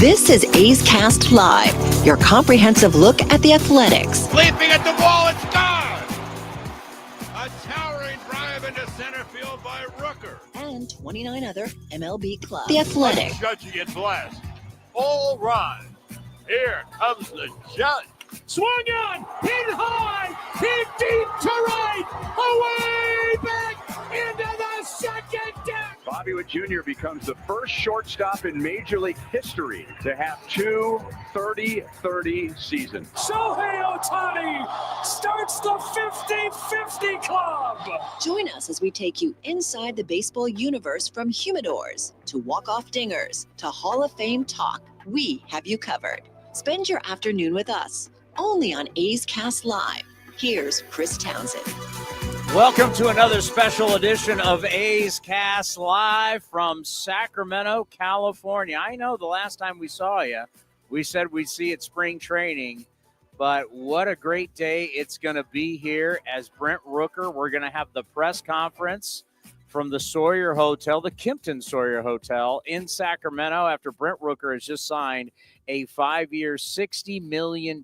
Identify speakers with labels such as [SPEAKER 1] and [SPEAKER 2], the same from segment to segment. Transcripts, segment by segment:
[SPEAKER 1] This is A's Cast Live, your comprehensive look at the Athletics.
[SPEAKER 2] Leaping at the ball, it's gone! A towering drive into center field by Rooker.
[SPEAKER 1] And 29 other MLB clubs. The Athletics.
[SPEAKER 2] Judge gets last. All run. Here comes the judge.
[SPEAKER 3] Swung on, hit high, hit deep to right, away back into the second deck.
[SPEAKER 4] Bobby Witt Jr. becomes the first shortstop in Major League history to have two 30-30 seasons.
[SPEAKER 3] Shohei Ohtani starts the 50-50 club.
[SPEAKER 1] Join us as we take you inside the baseball universe, from humidors to walk-off dingers to Hall of Fame talk. We have you covered. Spend your afternoon with us, only on A's Cast Live. Here's Chris Townsend.
[SPEAKER 5] Welcome to another special edition of A's Cast Live from Sacramento, California. I know the last time we saw you, we said we'd see at spring training, but what a great day it's going to be here as Brent Rooker. We're going to have the press conference from the Sawyer Hotel, the Kimpton Sawyer Hotel in Sacramento, after Brent Rooker has just signed a 5-year, $60 million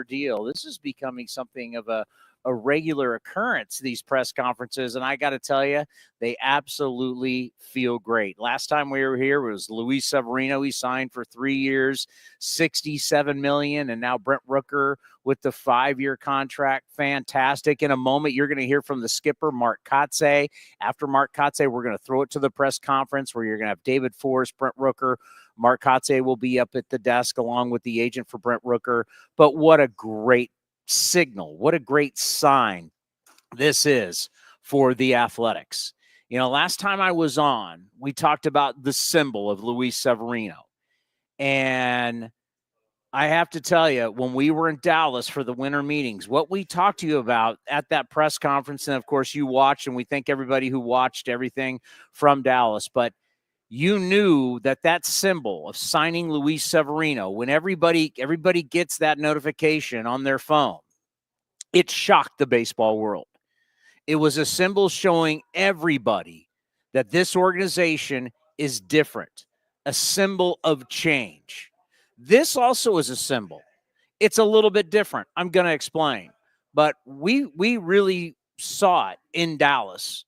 [SPEAKER 5] deal. This is becoming something of a regular occurrence, these press conferences, and I got to tell you, they absolutely feel great. Last time we were here was Luis Severino. He signed for 3 years, $67 million, and now Brent Rooker with the 5-year contract. Fantastic. In a moment, you're going to hear from the skipper, Mark Kotsay. After Mark Kotsay, we're going to throw it to the press conference where you're going to have David Forst, Brent Rooker. Mark Kotsay will be up at the desk along with the agent for Brent Rooker. But what a great signal. What a great sign this is for the Athletics. You know, last time I was on, we talked about the symbol of Luis Severino. And I have to tell you, when we were in Dallas for the winter meetings, what we talked to you about at that press conference, and of course you watched, and we thank everybody who watched everything from Dallas, but you knew that symbol of signing Luis Severino, when everybody gets that notification on their phone, it shocked the baseball world. It was a symbol showing everybody that this organization is different, a symbol of change. This also is a symbol. It's a little bit different. I'm going to explain. But we really saw it in Dallas,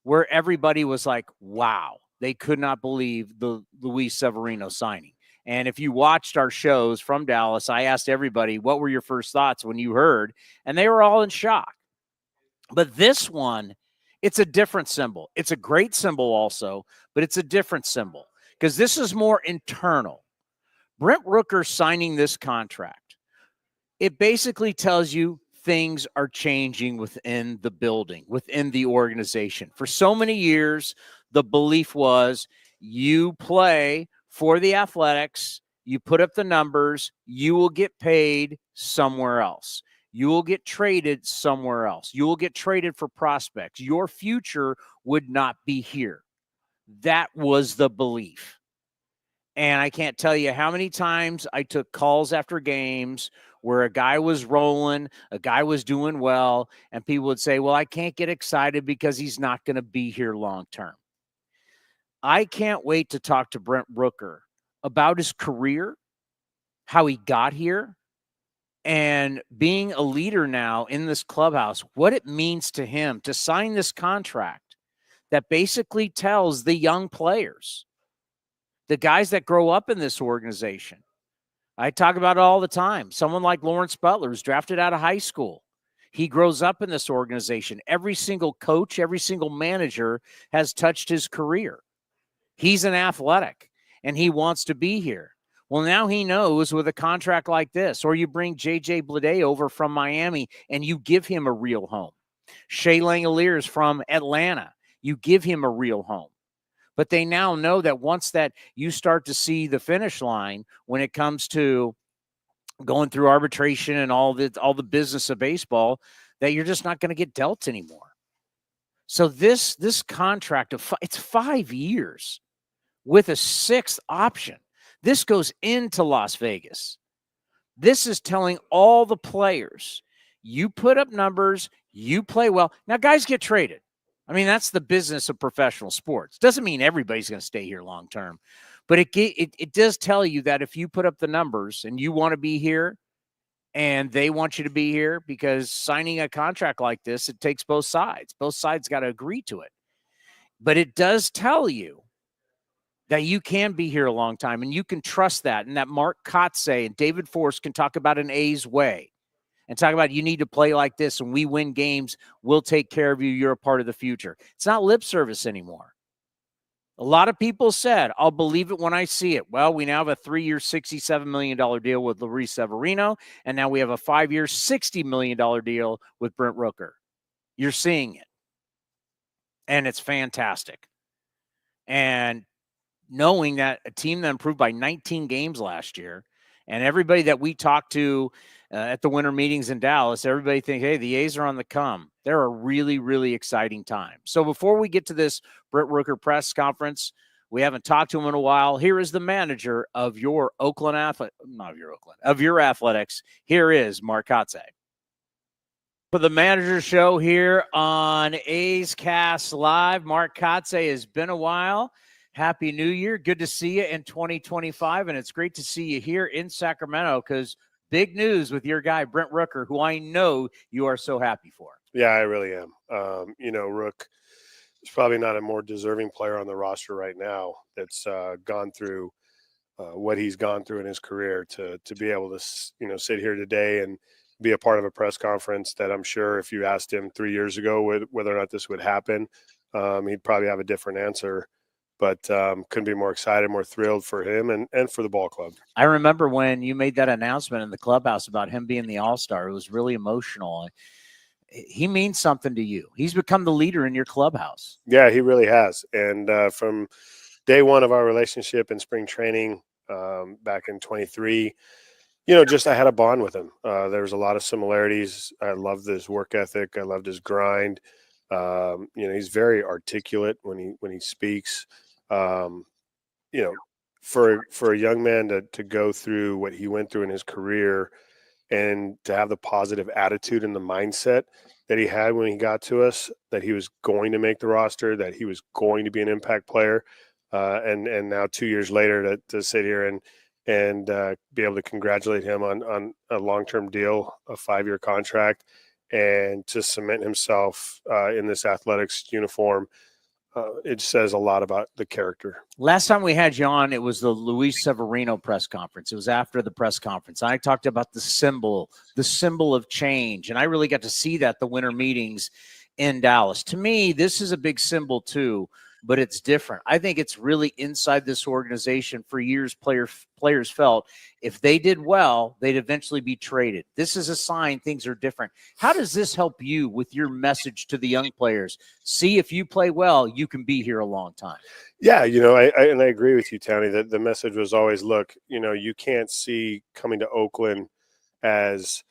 [SPEAKER 5] where everybody was like, wow. They could not believe the Luis Severino signing. And if you watched our shows from Dallas, I asked everybody, what were your first thoughts when you heard? And they were all in shock. But this one, it's a different symbol. It's a great symbol also, but it's a different symbol because this is more internal. Brent Rooker signing this contract, it basically tells you things are changing within the building, within the organization. For so many years, the belief was you play for the Athletics, you put up the numbers, you will get paid somewhere else. You will get traded somewhere else. You will get traded for prospects. Your future would not be here. That was the belief. And I can't tell you how many times I took calls after games where a guy was rolling, a guy was doing well, and people would say, well, I can't get excited because he's not going to be here long term. I can't wait to talk to Brent Rooker about his career, how he got here, and being a leader now in this clubhouse, what it means to him to sign this contract that basically tells the young players, the guys that grow up in this organization. I talk about it all the time. Someone like Lawrence Butler is drafted out of high school. He grows up in this organization. Every single coach, every single manager has touched his career. He's an Athletic, and he wants to be here. Well, now he knows with a contract like this, or you bring J.J. Bleday over from Miami, and you give him a real home. Shea Langoliers from Atlanta, you give him a real home. But they now know that once that you start to see the finish line when it comes to going through arbitration and all the business of baseball, that you're just not going to get dealt anymore. So this contract, it's 5 years with a 6th option. This goes into Las Vegas. This is telling all the players, you put up numbers, you play well. Now, guys get traded. I mean, that's the business of professional sports. Doesn't mean everybody's going to stay here long term. But it does tell you that if you put up the numbers and you want to be here and they want you to be here, because signing a contract like this, it takes both sides. Both sides got to agree to it. But it does tell you that you can be here a long time and you can trust that, and that Mark Kotsay and David Forst can talk about an A's way and talk about you need to play like this, and we win games, we'll take care of you, you're a part of the future. It's not lip service anymore. A lot of people said, I'll believe it when I see it. Well, we now have a 3-year, $67 million deal with Luis Severino, and now we have a 5-year, $60 million deal with Brent Rooker. You're seeing it, and it's fantastic. And knowing that a team that improved by 19 games last year, and everybody that we talked to at the winter meetings in Dallas, everybody think, hey, the A's are on the come. They're a really, really exciting time. So before we get to this Brent Rooker press conference, we haven't talked to him in a while. Here is the manager of your of your Athletics. Here is Mark Kotsay. For the manager show here on A's Cast Live, Mark Kotsay. Has been a while. Happy New Year. Good to see you in 2025, and it's great to see you here in Sacramento, because big news with your guy, Brent Rooker, who I know you are so happy for.
[SPEAKER 6] Yeah, I really am. Rook is probably not a more deserving player on the roster right now that's gone through what he's gone through in his career to be able to, sit here today and be a part of a press conference that I'm sure if you asked him 3 years ago whether or not this would happen, he'd probably have a different answer. But couldn't be more excited, more thrilled for him and for the ball club.
[SPEAKER 5] I remember when you made that announcement in the clubhouse about him being the All-Star. It was really emotional. He means something to you. He's become the leader in your clubhouse.
[SPEAKER 6] Yeah, he really has. And from day one of our relationship in spring training back in 23, I had a bond with him. There was a lot of similarities. I loved his work ethic. I loved his grind. He's very articulate when he speaks. For a young man to go through what he went through in his career and to have the positive attitude and the mindset that he had when he got to us, that he was going to make the roster, that he was going to be an impact player. And now 2 years later to sit here and be able to congratulate him on a long-term deal, a 5-year contract, and to cement himself in this Athletics uniform, it says a lot about the character.
[SPEAKER 5] Last time we had you on, it was the Luis Severino press conference. It was after the press conference. I talked about the symbol of change, and I really got to see that the winter meetings in Dallas. To me, this is a big symbol too, but it's different. I think it's really inside this organization. For years, players felt if they did well, they'd eventually be traded. This is a sign things are different. How does this help you with your message to the young players? See, if you play well, you can be here a long time.
[SPEAKER 6] Yeah, I agree with you, Tony, that the message was always, look, you can't see coming to Oakland as,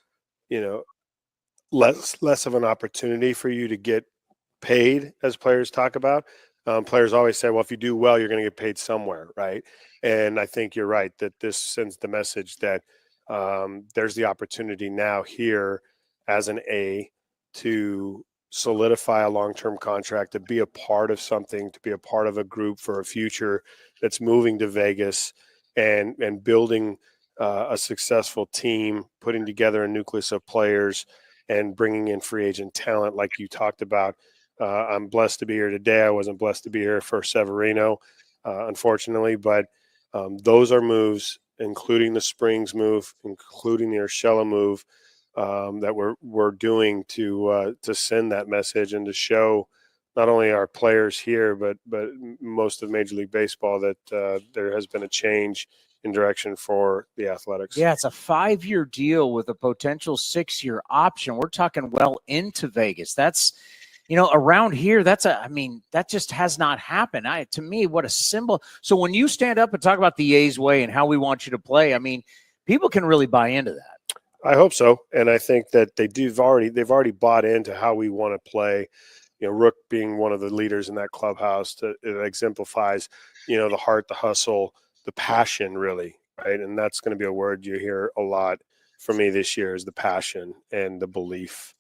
[SPEAKER 6] less of an opportunity for you to get paid, as players talk about. Players always say, well, if you do well, you're going to get paid somewhere, right? And I think you're right that this sends the message that there's the opportunity now here as an A to solidify a long-term contract, to be a part of something, to be a part of a group for a future that's moving to Vegas and building a successful team, putting together a nucleus of players and bringing in free agent talent like you talked about. I'm blessed to be here today. I wasn't blessed to be here for Severino, unfortunately, but those are moves, including the Springs move, including the Urshela move, that we're doing to send that message and to show not only our players here, but most of Major League Baseball that there has been a change in direction for the Athletics.
[SPEAKER 5] Yeah, it's a 5-year deal with a potential 6-year option. We're talking well into Vegas. That's around here, that just has not happened. To me, what a symbol. So when you stand up and talk about the A's way and how we want you to play, people can really buy into that.
[SPEAKER 6] I hope so. And I think that they've already bought into how we want to play. Rook being one of the leaders in that clubhouse, it exemplifies, the heart, the hustle, the passion, really, right? And that's going to be a word you hear a lot from me this year, is the passion and the belief.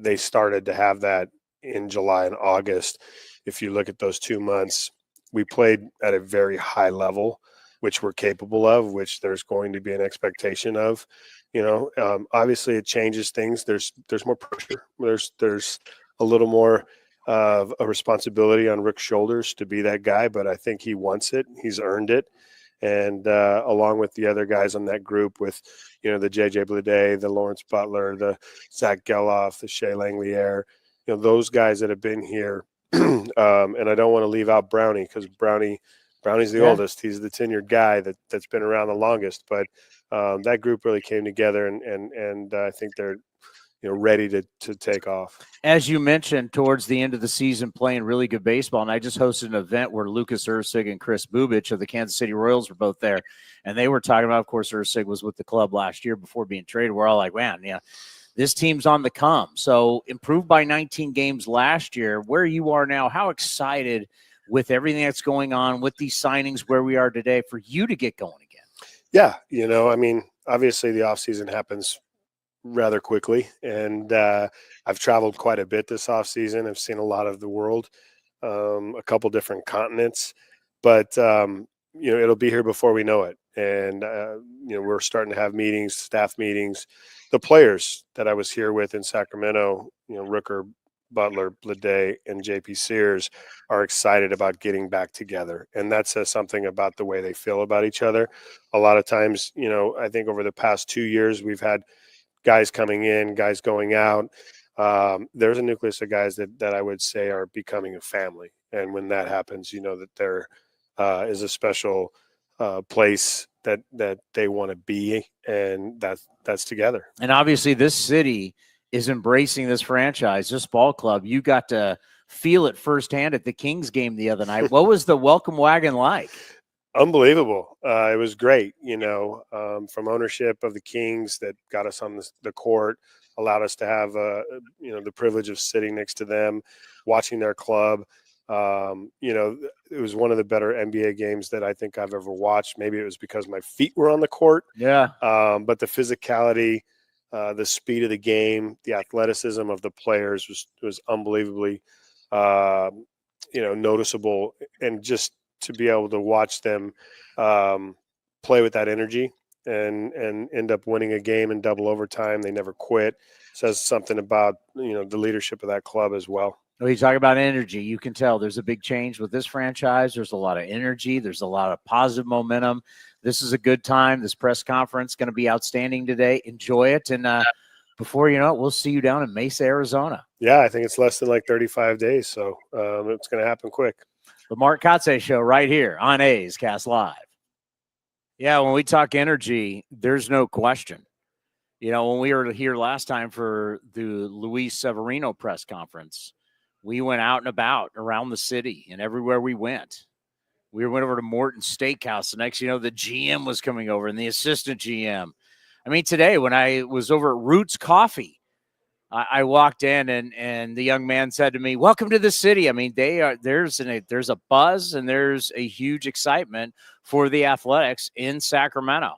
[SPEAKER 6] They started to have that in July and August. If you look at those 2 months, we played at a very high level, which we're capable of, which there's going to be an expectation of. Obviously it changes things. There's more pressure. There's a little more of a responsibility on Rick's shoulders to be that guy, but I think he wants it. He's earned it. And along with the other guys on that group, with the JJ Bleday, the Lawrence Butler, the Zach Geloff, the Shea Langlier, those guys that have been here. And I don't want to leave out Brownie, because Brownie's the oldest. He's the tenured guy that's been around the longest. But that group really came together, and I think they're ready to take off.
[SPEAKER 5] As you mentioned, towards the end of the season, playing really good baseball. And I just hosted an event where Lucas Ursig and Chris Bubich of the Kansas City Royals were both there. And they were talking about, of course, Ursig was with the club last year before being traded. We're all like, man, this team's on the come. So improved by 19 games last year. Where you are now, how excited with everything that's going on with these signings, where we are today, for you to get going again?
[SPEAKER 6] Yeah. Obviously the offseason happens rather quickly, and I've traveled quite a bit this offseason. I've seen a lot of the world, a couple different continents, but it'll be here before we know it. And we're starting to have meetings, staff meetings. The players that I was here with in Sacramento, Rooker, Butler, Bleday, and JP Sears, are excited about getting back together. And that says something about the way they feel about each other. A lot of times, I think over the past 2 years, we've had guys coming in, guys going out. There's a nucleus of guys that I would say are becoming a family. And when that happens, that there is a special place that they want to be, and that's together.
[SPEAKER 5] And obviously this city is embracing this franchise, this ball club. You got to feel it firsthand at the Kings game the other night. What was the welcome wagon like?
[SPEAKER 6] Unbelievable. It was great, from ownership of the Kings that got us on the court, allowed us to have, the privilege of sitting next to them, watching their club. It was one of the better NBA games that I think I've ever watched. Maybe it was because my feet were on the court.
[SPEAKER 5] Yeah.
[SPEAKER 6] But the physicality, the speed of the game, the athleticism of the players was unbelievably, noticeable. And just to be able to watch them play with that energy and end up winning a game in double overtime. They never quit. Says something about, the leadership of that club as well.
[SPEAKER 5] When you talk about energy, you can tell there's a big change with this franchise. There's a lot of energy. There's a lot of positive momentum. This is a good time. This press conference is going to be outstanding today. Enjoy it. And before you know it, we'll see you down in Mesa, Arizona.
[SPEAKER 6] Yeah, I think it's less than 35 days. So it's going to happen quick.
[SPEAKER 5] The Mark Kotsay Show right here on A's Cast Live. Yeah, when we talk energy, there's no question. When we were here last time for the Luis Severino press conference, we went out and about around the city, and everywhere we went. We went over to Morton's Steakhouse. The next, the GM was coming over and the assistant GM. I mean, today when I was over at Roots Coffee, I walked in and the young man said to me, "Welcome to the city." I mean, there's a buzz and there's a huge excitement for the Athletics in Sacramento.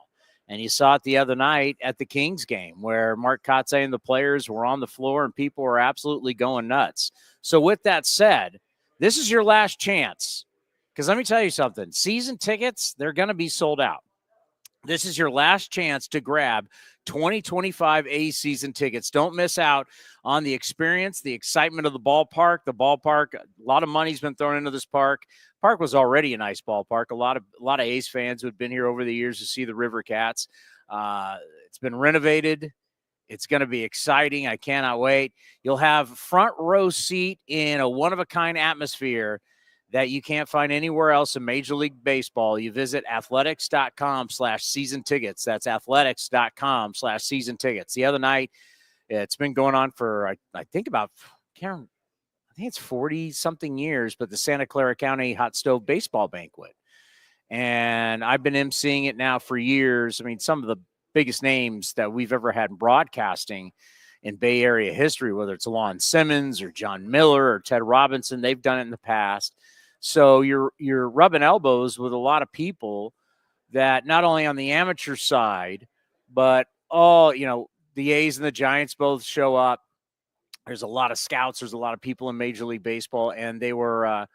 [SPEAKER 5] And you saw it the other night at the Kings game where Mark Kotsay and the players were on the floor and people were absolutely going nuts. So with that said, this is your last chance. Because let me tell you something, season tickets, they're going to be sold out. This is your last chance to grab 2025 A's season tickets. Don't miss out on the experience, the excitement of the ballpark. The ballpark, a lot of money's been thrown into this park. Park was already a nice ballpark. A lot of A's fans who had been here over the years to see the River Cats. It's been renovated. It's going to be exciting. I cannot wait. You'll have front row seat in a one-of-a-kind atmosphere that you can't find anywhere else in Major League Baseball. You visit athletics.com/season tickets. That's athletics.com/season tickets. The other night, it's been going on for, I think it's 40-something years, but the Santa Clara County Hot Stove Baseball Banquet. And I've been emceeing it now for years. I mean, some of the biggest names that we've ever had in broadcasting in Bay Area history, whether it's Lon Simmons or John Miller or Ted Robinson, they've done it in the past. So you're rubbing elbows with a lot of people that not only on the amateur side, but the A's and the Giants both show up. There's a lot of scouts. There's a lot of people in Major League Baseball, and they were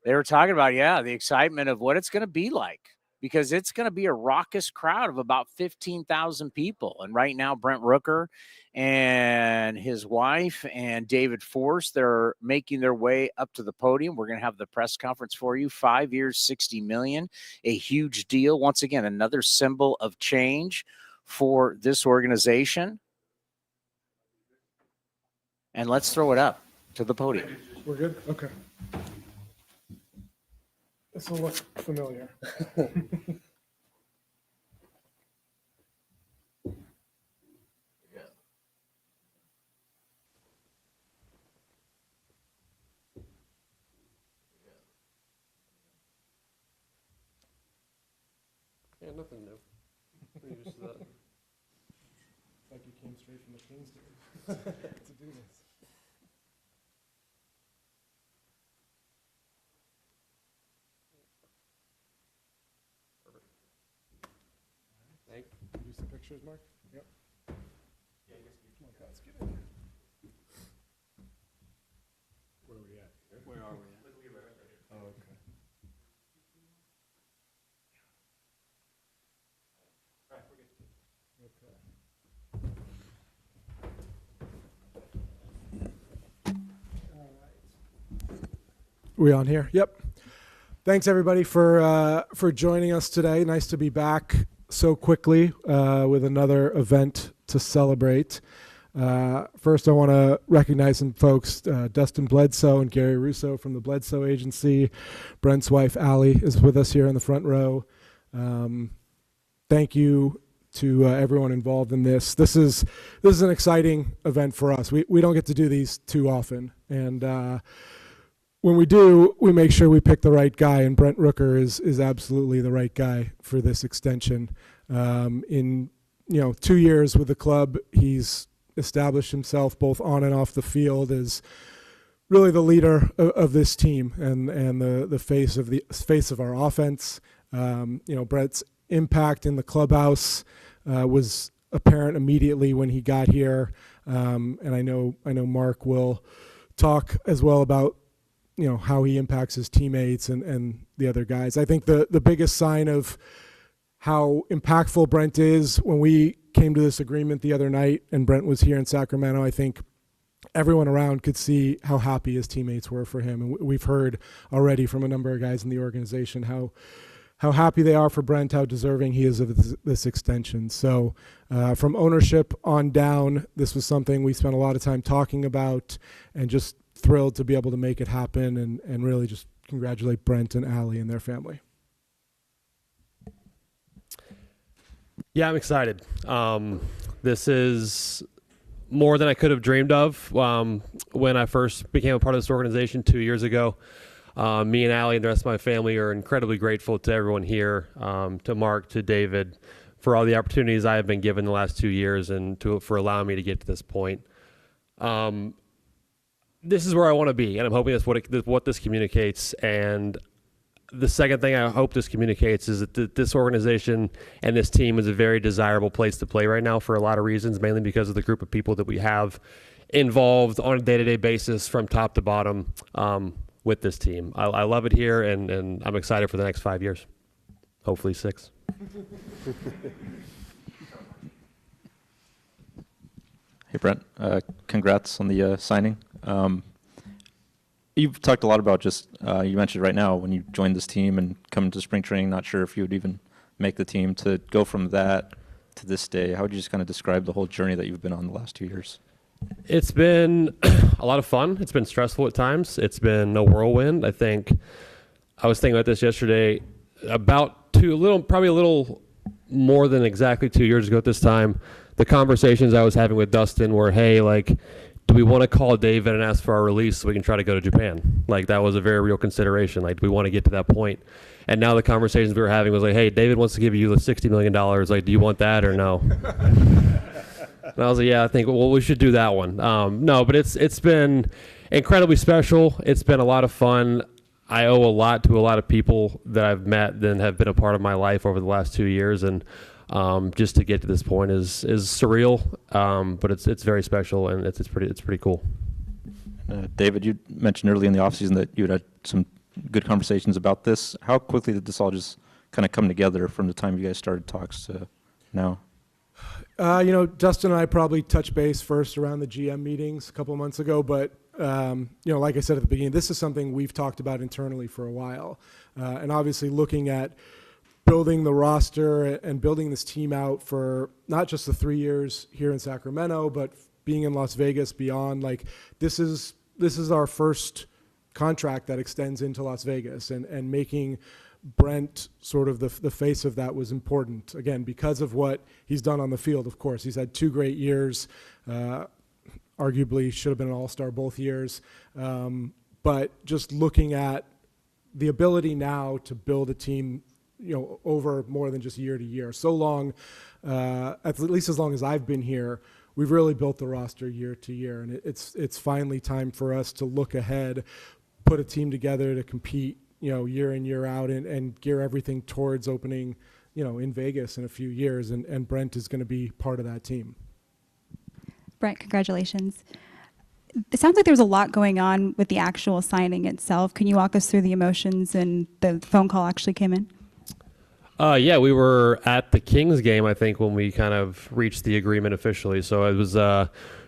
[SPEAKER 5] They were talking about, the excitement of what it's going to be like, because it's going to be a raucous crowd of about 15,000 people. And right now, Brent Rooker and his wife and David Forst, they're making their way up to the podium. We're going to have the press conference for you. 5 years, $60 million, a huge deal. Once again, another symbol of change for this organization. And let's throw it up to the podium.
[SPEAKER 7] We're good? Okay. This will look familiar.
[SPEAKER 8] Yeah, nothing new. We're used to that.
[SPEAKER 7] It's like you came straight from the Kings to do this.
[SPEAKER 8] Thank you.
[SPEAKER 7] Use the pictures, Mark? Yep. Come on, guys, get in here. Where are we at? Where are we at? Oh, okay. We on here? Yep. Thanks everybody for joining us today. Nice to be back so quickly with another event to celebrate. First, I want to recognize some folks: Dustin Bledsoe and Gary Russo from the Bledsoe Agency. Brent's wife Allie is with us here in the front row. Thank you to everyone involved in this. This is an exciting event for us. We don't get to do these too often, and when we do, we make sure we pick the right guy, and Brent Rooker is absolutely the right guy for this extension. In 2 years with the club, he's established himself both on and off the field as really the leader of this team and the face of our offense. Brent's impact in the clubhouse was apparent immediately when he got here, and I know Mark will talk as well about how he impacts his teammates and the other guys. I think the biggest sign of how impactful Brent is, when we came to this agreement the other night and Brent was here in Sacramento, I think everyone around could see how happy his teammates were for him. And we've heard already from a number of guys in the organization how happy they are for Brent, how deserving he is of this extension. So from ownership on down, this was something we spent a lot of time talking about, and just thrilled to be able to make it happen, and really just congratulate Brent and Allie and their family.
[SPEAKER 8] Yeah, I'm excited. This is more than I could have dreamed of when I first became a part of this organization 2 years ago. Me and Allie and the rest of my family are incredibly grateful to everyone here, to Mark, to David, for all the opportunities I have been given the last 2 years, and for allowing me to get to this point. This is where I want to be, and I'm hoping that's what this communicates. And the second thing I hope this communicates is that this organization and this team is a very desirable place to play right now for a lot of reasons, mainly because of the group of people that we have involved on a day-to-day basis from top to bottom with this team. I love it here, and I'm excited for the next 5 years, hopefully 6.
[SPEAKER 9] Hey, Brent. Congrats on the signing. You've talked a lot about you mentioned right now when you joined this team and come to spring training, not sure if you would even make the team. To go from that to this day, how would you just kind of describe the whole journey that you've been on the last 2 years?
[SPEAKER 8] It's been a lot of fun. It's been stressful at times. It's been a whirlwind. I think I was thinking about this yesterday. Probably a little more than exactly 2 years ago at this time, the conversations I was having with Dustin were, hey, do we want to call David and ask for our release so we can try to go to Japan? That was a very real consideration. Do we want to get to that point? And now the conversations we were having was hey, David wants to give you $60 million. Do you want that or no? And I was yeah, I think, we should do that one. No, but it's been incredibly special. It's been a lot of fun. I owe a lot to a lot of people that I've met and have been a part of my life over the last 2 years. And just to get to this point is surreal, but it's very special, and it's pretty cool.
[SPEAKER 9] David, you mentioned early in the offseason that you had some good conversations about this. How quickly did this all just kind of come together from the time you guys started talks to now?
[SPEAKER 7] Dustin and I probably touched base first around the GM meetings a couple of months ago, but like I said at the beginning, this is something we've talked about internally for a while. And obviously looking at building the roster and building this team out for not just the 3 years here in Sacramento, but being in Las Vegas beyond, like this is our first contract that extends into Las Vegas, and making Brent sort of the face of that was important, again, because of what he's done on the field. Of course, he's had 2 great years, arguably should have been an all-star both years, but just looking at the ability now to build a team, over more than just year to year. So long, at least as long as I've been here, we've really built the roster year to year, and it's finally time for us to look ahead, put a team together to compete, year in, year out, and gear everything towards opening, in Vegas in a few years, and Brent is going to be part of that team.
[SPEAKER 10] Brent, congratulations. It sounds like there was a lot going on with the actual signing itself. Can you walk us through the emotions and the phone call actually came in?
[SPEAKER 8] Yeah, we were at the Kings game, I think, when we kind of reached the agreement officially. So it was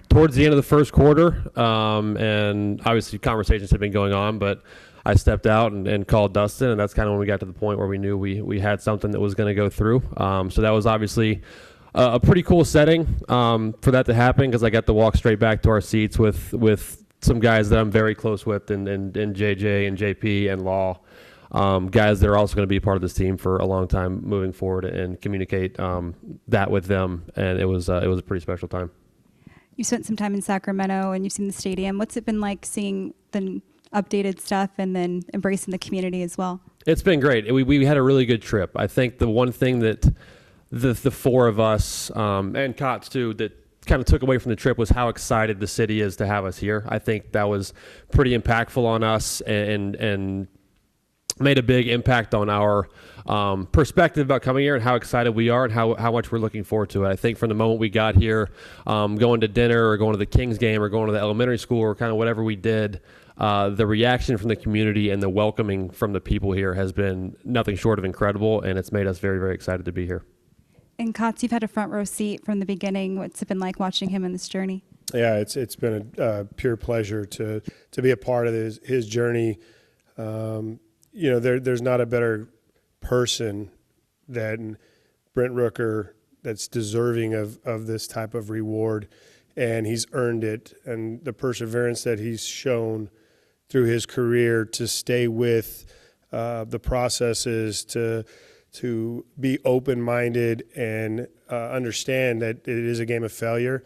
[SPEAKER 8] towards the end of the first quarter, and obviously conversations had been going on, but I stepped out and called Dustin, and that's kind of when we got to the point where we knew we had something that was going to go through. So that was obviously a pretty cool setting for that to happen, because I got to walk straight back to our seats with some guys that I'm very close with, and JJ and JP and Law, guys that are also going to be part of this team for a long time moving forward, and communicate that with them. And it was a pretty special time.
[SPEAKER 10] You spent some time in Sacramento and you've seen the stadium. What's it been like seeing the updated stuff and then embracing the community as well? It's been great. We had a really good trip. I think the one thing that the 4 of us, and Kotz too, that kind of took away from the trip was how excited the city is to have us here. I think that was pretty impactful on us, and made a big impact on our perspective about coming here and how excited we are and how much we're looking forward to it. I think from the moment we got here, going to dinner or going to the Kings game or going to the elementary school or kind of whatever we did, the reaction from the community and the welcoming from the people here has been nothing short of incredible, and it's made us very, very excited to be here. And Kotz, you've had a front row seat from the beginning. What's it been like watching him in this journey?
[SPEAKER 6] Yeah, it's been a pure pleasure to be a part of his journey. There's not a better person than Brent Rooker that's deserving of this type of reward, and he's earned it. And the perseverance that he's shown through his career to stay with the processes, to be open-minded and understand that it is a game of failure,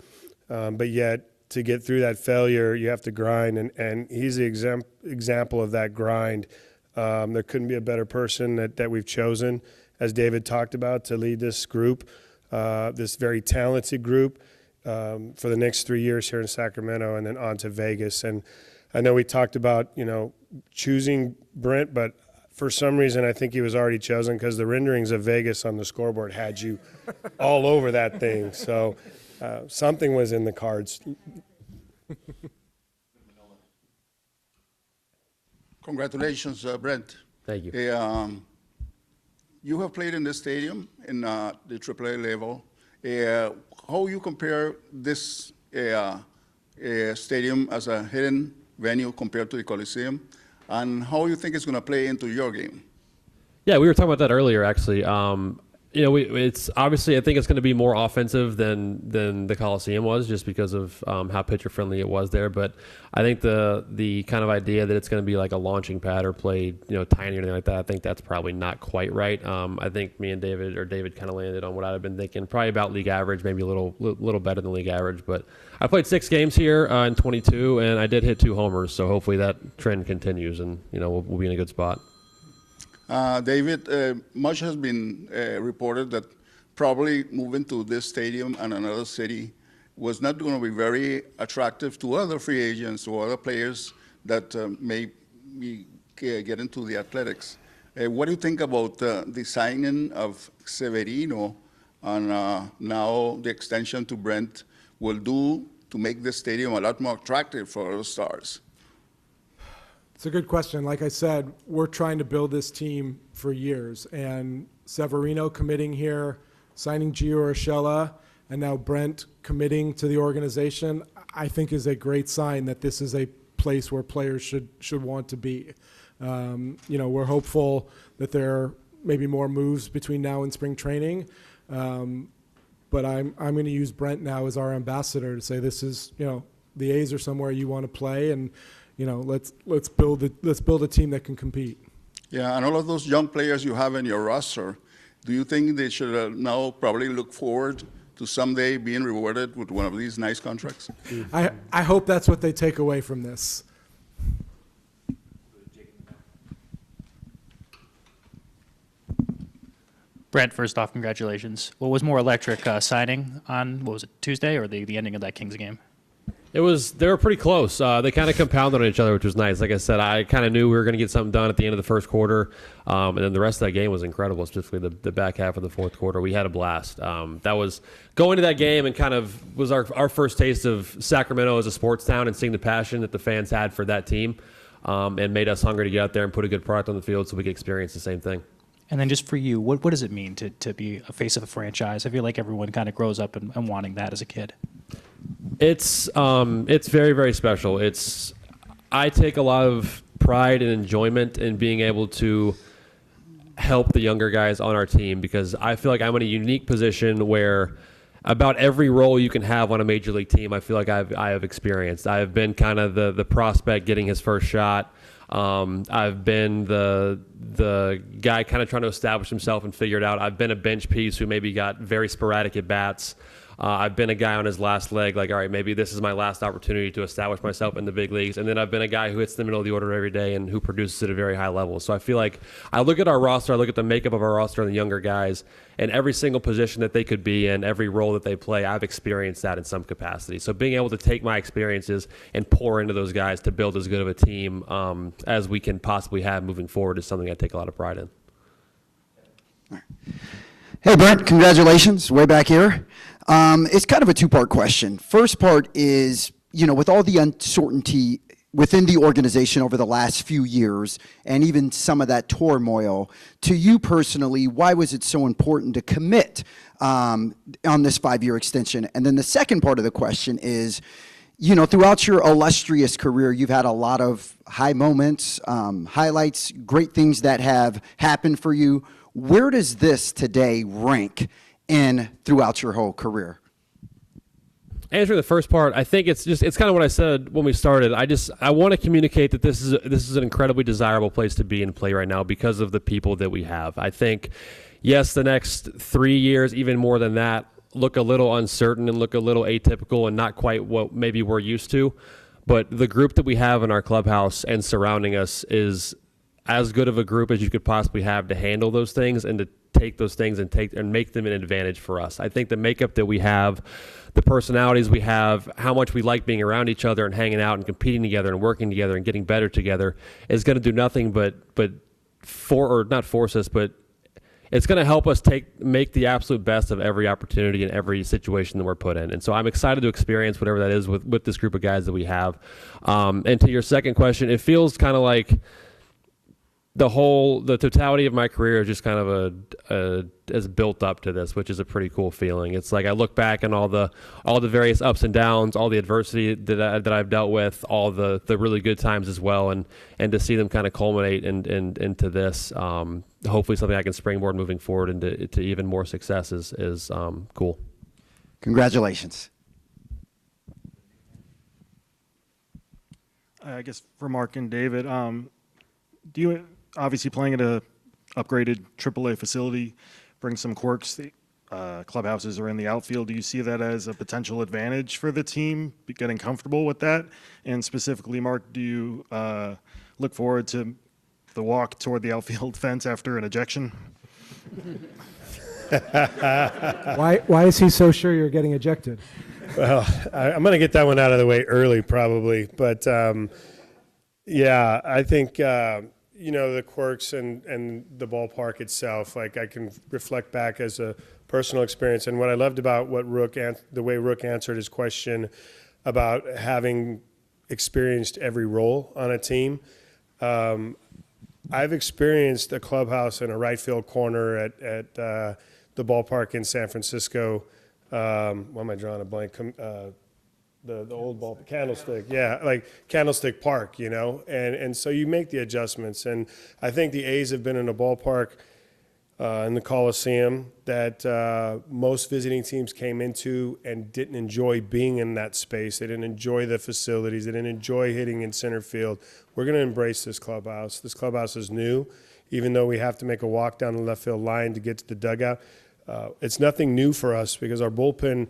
[SPEAKER 6] but yet to get through that failure, you have to grind, and he's the example of that grind. There couldn't be a better person that we've chosen, as David talked about, to lead this group, this very talented group, for the next 3 years here in Sacramento and then on to Vegas. And I know we talked about, choosing Brent, but for some reason I think he was already chosen because the renderings of Vegas on the scoreboard had you all over that thing. So something was in the cards.
[SPEAKER 11] Congratulations, Brent.
[SPEAKER 8] Thank you.
[SPEAKER 11] You have played in this stadium in the AAA level. How you compare this stadium as a hidden venue compared to the Coliseum, and how you think it's going to play into your game?
[SPEAKER 8] Yeah, we were talking about that earlier, actually. It's obviously, I think it's going to be more offensive than the Coliseum was, just because of how pitcher friendly it was there. But I think the kind of idea that it's going to be like a launching pad or play tiny or anything like that, I think that's probably not quite right. I think me and David kind of landed on what I've been thinking, probably about league average, maybe a little better than league average. But I played 6 games here in 22, and I did hit 2 homers, so hopefully that trend continues, and we'll be in a good spot.
[SPEAKER 11] David, much has been reported that probably moving to this stadium and another city was not going to be very attractive to other free agents or other players that may get into the athletics. What do you think about the signing of Severino and now the extension to Brent will do to make this stadium a lot more attractive for other stars?
[SPEAKER 7] It's a good question. Like I said, we're trying to build this team for years, and Severino committing here, signing Gio Urshela, and now Brent committing to the organization, I think is a great sign that this is a place where players should want to be. We're hopeful that there are maybe more moves between now and spring training, but I'm going to use Brent now as our ambassador to say this is, the A's are somewhere you want to play, and let's build a team that can compete.
[SPEAKER 11] Yeah, and all of those young players you have in your roster, do you think they should now probably look forward to someday being rewarded with one of these nice contracts?
[SPEAKER 7] I hope that's what they take away from this.
[SPEAKER 12] Brent, first off, congratulations. What was more electric, signing on, what was it, Tuesday, or the ending of that Kings game?
[SPEAKER 8] They were pretty close. They kind of compounded on each other, which was nice. Like I said, I kind of knew we were going to get something done at the end of the first quarter, and then the rest of that game was incredible, specifically the back half of the fourth quarter. We had a blast. That was going to that game and kind of was our first taste of Sacramento as a sports town and seeing the passion that the fans had for that team, and made us hungry to get out there and put a good product on the field so we could experience the same thing.
[SPEAKER 12] And then just for you, what does it mean to be a face of a franchise? I feel like everyone kind of grows up and wanting that as a kid.
[SPEAKER 8] It's very, very special. I take a lot of pride and enjoyment in being able to help the younger guys on our team, because I feel like I'm in a unique position where about every role you can have on a major league team, I feel like I have experienced. I have been kind of the prospect getting his first shot. I've been the guy kind of trying to establish himself and figure it out. I've been a bench piece who maybe got very sporadic at bats. I've been a guy on his last leg, like, all right, maybe this is my last opportunity to establish myself in the big leagues. And then I've been a guy who hits the middle of the order every day and who produces at a very high level. So I feel like I look at our roster, I look at the makeup of our roster and the younger guys, and every single position that they could be in, every role that they play, I've experienced that in some capacity. So being able to take my experiences and pour into those guys to build as good of a team as we can possibly have moving forward is something I take a lot of pride in.
[SPEAKER 13] Hey, Brent, congratulations. Way back here. It's kind of a two-part question. First part is, with all the uncertainty within the organization over the last few years and even some of that turmoil, to you personally, why was it so important to commit on this 5-year extension? And then the second part of the question is, throughout your illustrious career, you've had a lot of high moments, highlights, great things that have happened for you. Where does this today rank throughout your whole career?
[SPEAKER 8] Answering the first part, I think it's kind of what I said when we started. I want to communicate that this is an incredibly desirable place to be and play right now because of the people that we have. I think, yes, the next 3 years, even more than that, look a little uncertain and look a little atypical and not quite what maybe we're used to. But the group that we have in our clubhouse and surrounding us is as good of a group as you could possibly have to handle those things and to take those things and make them an advantage for us. I think the makeup that we have, the personalities we have, how much we like being around each other and hanging out and competing together and working together and getting better together is going to do nothing but not force us, but it's going to help us make the absolute best of every opportunity and every situation that we're put in. And so I'm excited to experience whatever that is with this group of guys that we have. And to your second question, it feels kind of like the totality of my career is just kind of is built up to this, which is a pretty cool feeling. It's like I look back on all the various ups and downs, all the adversity that I've dealt with, all the really good times as well, and to see them kind of culminate into this, hopefully something I can springboard moving forward into even more success is cool.
[SPEAKER 13] Congratulations.
[SPEAKER 14] I guess for Mark and David, do you obviously playing at a upgraded AAA facility brings some quirks? The clubhouses are in the outfield. Do you see that as a potential advantage for the team, getting comfortable with that? And specifically, Mark, do you look forward to the walk toward the outfield fence after an ejection?
[SPEAKER 7] Why is he so sure you're getting ejected?
[SPEAKER 6] Well, I'm going to get that one out of the way early probably. But, yeah, I think the quirks and the ballpark itself, like I can reflect back as a personal experience. And what I loved about the way Rook answered his question about having experienced every role on a team, I've experienced a clubhouse in a right field corner at the ballpark in San Francisco. Why am I drawing a blank? The old ball, Candlestick, yeah, like Candlestick Park, you know, and so you make the adjustments. And I think the A's have been in a ballpark in the Coliseum that most visiting teams came into and didn't enjoy being in that space. They didn't enjoy the facilities. They didn't enjoy hitting in center field. We're going to embrace this clubhouse. This clubhouse is new, even though we have to make a walk down the left field line to get to the dugout. It's nothing new for us because our bullpen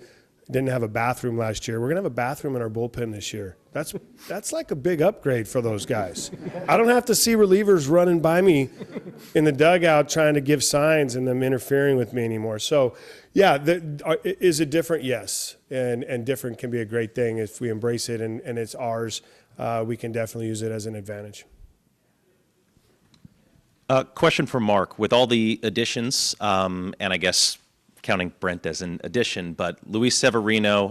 [SPEAKER 6] didn't have a bathroom last year. We're going to have a bathroom in our bullpen this year. That's like a big upgrade for those guys. I don't have to see relievers running by me in the dugout trying to give signs and them interfering with me anymore. So, yeah, is it different? Yes. And different can be a great thing if we embrace it and it's ours. We can definitely use it as an advantage.
[SPEAKER 15] Question for Mark. With all the additions, and I guess counting Brent as an addition, but Luis Severino,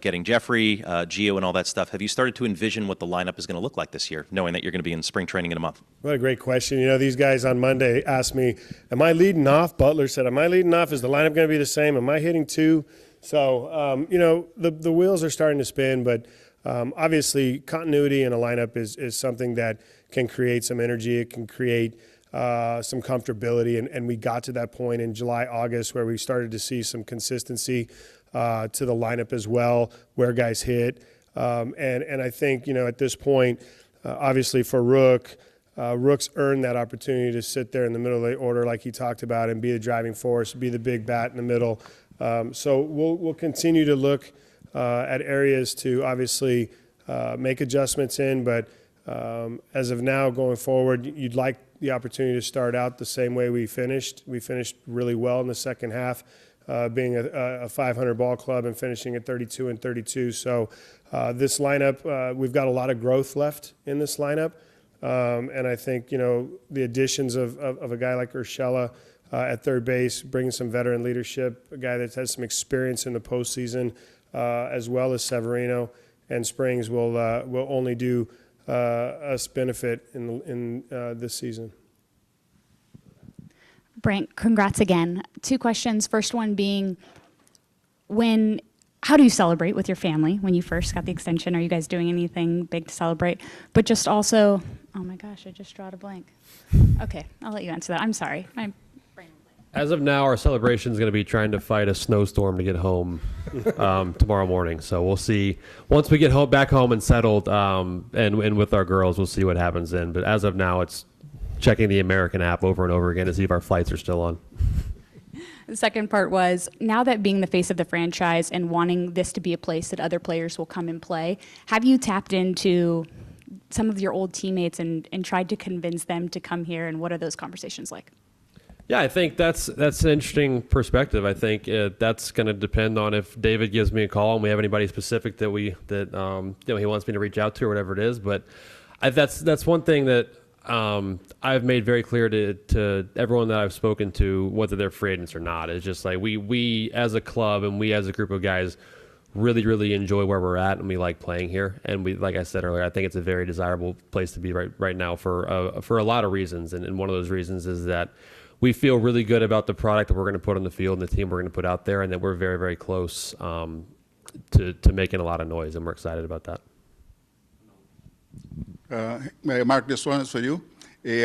[SPEAKER 15] getting Jeffrey, Gio, and all that stuff. Have you started to envision what the lineup is going to look like this year, knowing that you're going to be in spring training in a month?
[SPEAKER 6] What a great question. You know, these guys on Monday asked me, am I leading off? Butler said, am I leading off? Is the lineup going to be the same? Am I hitting two? So, the wheels are starting to spin, but obviously continuity in a lineup is something that can create some energy. It can create some comfortability, and we got to that point in July, August, where we started to see some consistency to the lineup as well, where guys hit. And I think, at this point, obviously for Rook's earned that opportunity to sit there in the middle of the order like he talked about and be the driving force, be the big bat in the middle. So we'll continue to look at areas to obviously make adjustments in, but as of now going forward, you'd like the opportunity to start out the same way we finished. We finished really well in the second half, being a 500 ball club and finishing at 32-32. So this lineup, we've got a lot of growth left in this lineup. And I think, the additions of a guy like Urshela at third base, bringing some veteran leadership, a guy that has some experience in the postseason, as well as Severino and Springs will only do us benefit in this season.
[SPEAKER 16] Brent, congrats again. 2 questions. First one being, how do you celebrate with your family when you first got the extension? Are you guys doing anything big to celebrate? But just also, oh my gosh, I just drawed a blank. Okay, I'll let you answer that. I'm sorry.
[SPEAKER 8] As of now, our celebration is going to be trying to fight a snowstorm to get home tomorrow morning. So we'll see. Once we get back home and settled, and with our girls, we'll see what happens then. But as of now, it's checking the American app over and over again to see if our flights are still on.
[SPEAKER 16] The second part was, now that being the face of the franchise and wanting this to be a place that other players will come and play, have you tapped into some of your old teammates and tried to convince them to come here? And what are those conversations like?
[SPEAKER 8] Yeah, I think that's an interesting perspective. I think that's going to depend on if David gives me a call and we have anybody specific that he wants me to reach out to or whatever it is. But that's one thing that I've made very clear to everyone that I've spoken to, whether they're free agents or not. It's just like we as a club and we as a group of guys really, really enjoy where we're at and we like playing here. And we, like I said earlier, I think it's a very desirable place to be right now for a lot of reasons. And one of those reasons is that we feel really good about the product that we're going to put on the field and the team we're going to put out there, and that we're very, very close to making a lot of noise, and we're excited about that.
[SPEAKER 11] Mark, this one is for you. We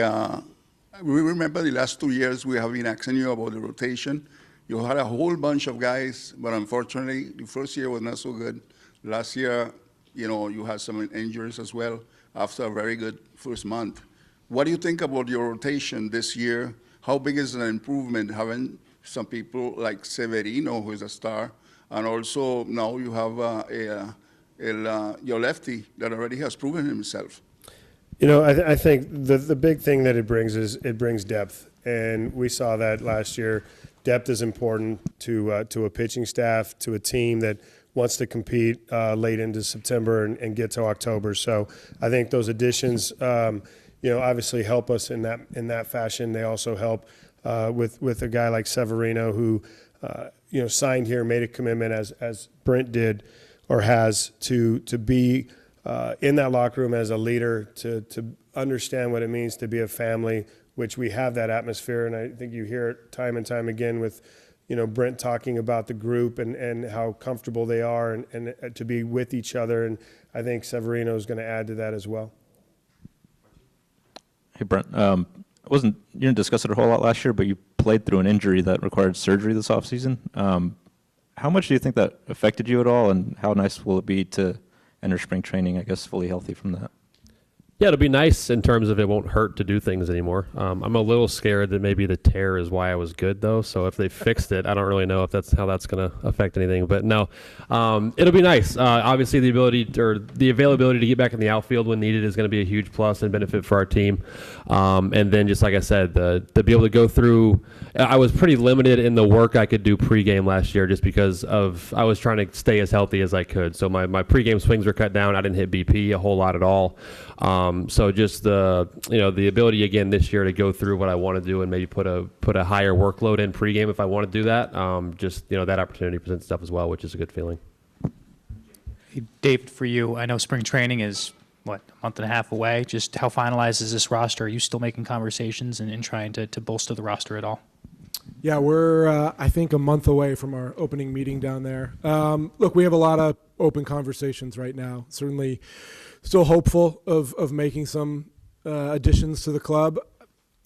[SPEAKER 11] remember the last 2 years we have been asking you about the rotation. You had a whole bunch of guys, but unfortunately, the first year was not so good. Last year, you had some injuries as well after a very good first month. What do you think about your rotation this year? How big is an improvement having some people like Severino, who is a star, and also now you have your lefty that already has proven himself?
[SPEAKER 6] I think the big thing that it brings is it brings depth, and we saw that last year. Depth is important to a pitching staff, to a team that wants to compete late into September and get to October. So I think those additions, obviously help us in that fashion. They also help with a guy like Severino who, signed here, made a commitment as Brent did or has to be in that locker room as a leader, to understand what it means to be a family, which we have that atmosphere. And I think you hear it time and time again with, Brent talking about the group and how comfortable they are and to be with each other. And I think Severino is going to add to that as well.
[SPEAKER 9] Hey, Brent, you didn't discuss it a whole lot last year, but you played through an injury that required surgery this offseason. How much do you think that affected you at all, and how nice will it be to enter spring training, I guess, fully healthy from that?
[SPEAKER 8] Yeah, it'll be nice in terms of it won't hurt to do things anymore. I'm a little scared that maybe the tear is why I was good, though. So if they fixed it, I don't really know if that's how that's going to affect anything. But no, it'll be nice. Obviously, the availability to get back in the outfield when needed is going to be a huge plus and benefit for our team. And then, just like I said, to be able to go through, I was pretty limited in the work I could do pregame last year just because I was trying to stay as healthy as I could. So my pregame swings were cut down. I didn't hit BP a whole lot at all. So just the ability again this year to go through what I want to do and maybe put a higher workload in pregame if I want to do that. That opportunity presents stuff as well, which is a good feeling.
[SPEAKER 12] Hey, David, for you, I know spring training is a month and a half away. Just how finalized is this roster? Are you still making conversations and trying to bolster the roster at all?
[SPEAKER 7] Yeah, we're, I think, a month away from our opening meeting down there. Look, we have a lot of open conversations right now. Certainly still hopeful of making some additions to the club.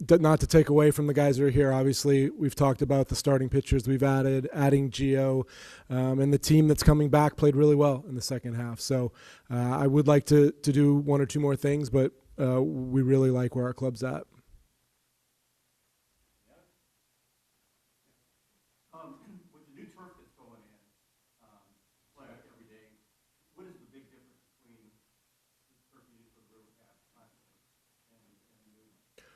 [SPEAKER 7] Not to take away from the guys who are here. Obviously, we've talked about the starting pitchers we've adding Gio, and the team that's coming back played really well in the second half. So I would like to do one or two more things, but we really like where our club's at.
[SPEAKER 17] With the new turf that's going in, playing every day, what is the big difference between the turf you use for the River Cats and the new one?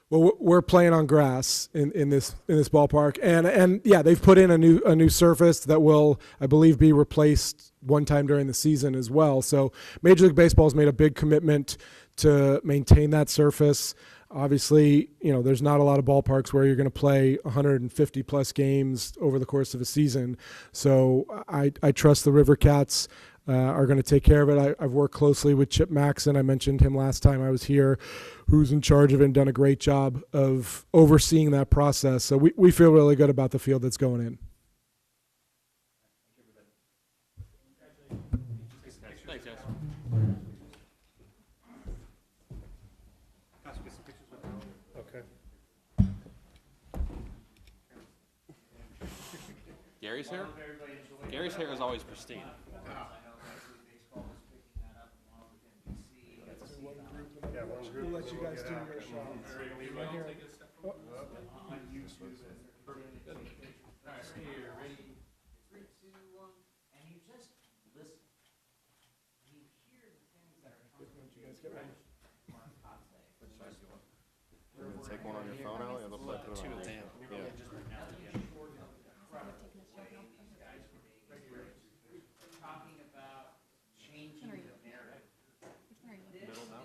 [SPEAKER 7] Well, we're playing on grass in this ballpark, and yeah, they've put in a new surface that will, I believe, be replaced one time during the season as well. So Major League Baseball has made a big commitment to maintain that surface. Obviously, there's not a lot of ballparks where you're going to play 150 plus games over the course of a season. So I trust the River Cats are going to take care of it. I've worked closely with Chip Maxon. I mentioned him last time I was here, who's in charge of it and done a great job of overseeing that process. So we feel really good about the field that's going in.
[SPEAKER 17] Thanks, guys.
[SPEAKER 6] Okay.
[SPEAKER 17] Gary's hair? Gary's hair is always pristine.
[SPEAKER 7] We'll let you guys do your shots. Right here. Oh.
[SPEAKER 17] Take one on your phone, Allie, or they'll put it on. Yeah.
[SPEAKER 5] Talking about changing the narrative. Middle now?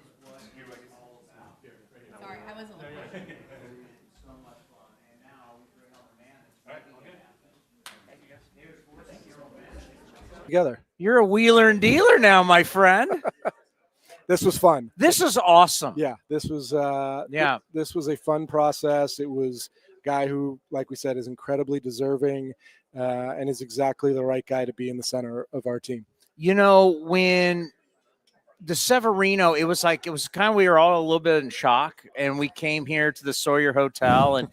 [SPEAKER 18] Sorry, I wasn't looking.
[SPEAKER 5] So much fun. And now we bring on the man that's making it happen. David Forst, General Manager.
[SPEAKER 19] Together.
[SPEAKER 5] You're a wheeler and dealer now, my friend.
[SPEAKER 19] This was fun.
[SPEAKER 5] This is awesome.
[SPEAKER 19] Yeah, this was this was a fun process. It was a guy who, like we said, is incredibly deserving and is exactly the right guy to be in the center of our team.
[SPEAKER 5] When the Severino, it was kind of, we were all a little bit in shock, and we came here to the Sawyer Hotel,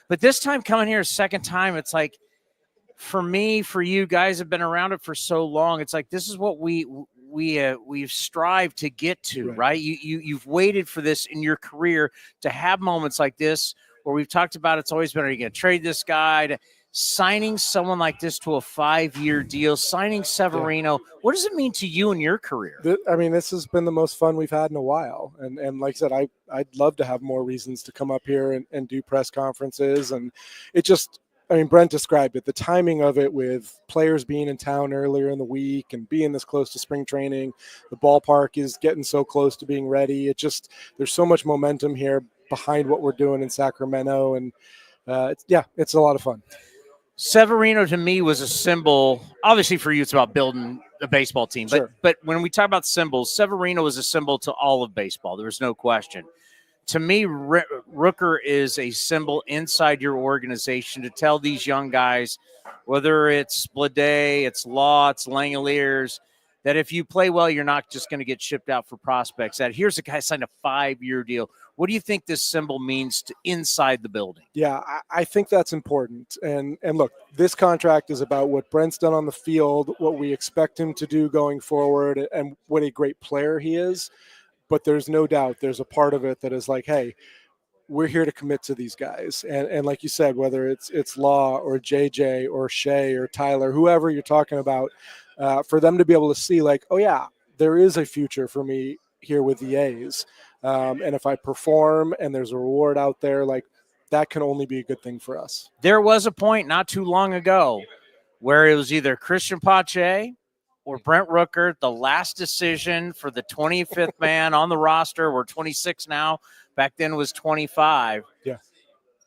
[SPEAKER 5] but this time coming here a second time, it's like, for me, for you guys have been around it for so long. It's like, this is what we've strived to get to, right? You've waited for this in your career to have moments like this where we've talked about. It's always been, are you going to trade this guy? Signing someone like this to a 5-year deal, signing Severino. What does it mean to you in your career?
[SPEAKER 19] This has been the most fun we've had in a while. And like I said, I'd love to have more reasons to come up here and do press conferences. And it just, Brent described it, the timing of it with players being in town earlier in the week and being this close to spring training. The ballpark is getting so close to being ready. There's so much momentum here behind what we're doing in Sacramento. And it's a lot of fun.
[SPEAKER 5] Severino to me was a symbol. Obviously for you, it's about building a baseball team. But when we talk about symbols, Severino was a symbol to all of baseball. There was no question. to me, Rooker is a symbol inside your organization to tell these young guys, whether it's Blade, it's Law, it's Langoliers, that if you play well, you're not just going to get shipped out for prospects. That here's a guy signed a 5-year deal. What do you think this symbol means to inside the building?
[SPEAKER 19] Yeah, I think that's important. And look, this contract is about what Brent's done on the field, what we expect him to do going forward, and what a great player he is. But there's no doubt there's a part of it that is like, hey, we're here to commit to these guys. And like you said, whether it's Law or JJ or Shea or Tyler, whoever you're talking about, for them to be able to see like, oh yeah, there is a future for me here with the A's. And if I perform and there's a reward out there, like that can only be a good thing for us.
[SPEAKER 5] There was a point not too long ago where it was either Christian Pache or Brent Rooker, the last decision for the 25th man on the roster. We're 26 now. Back then was 25.
[SPEAKER 19] Yeah.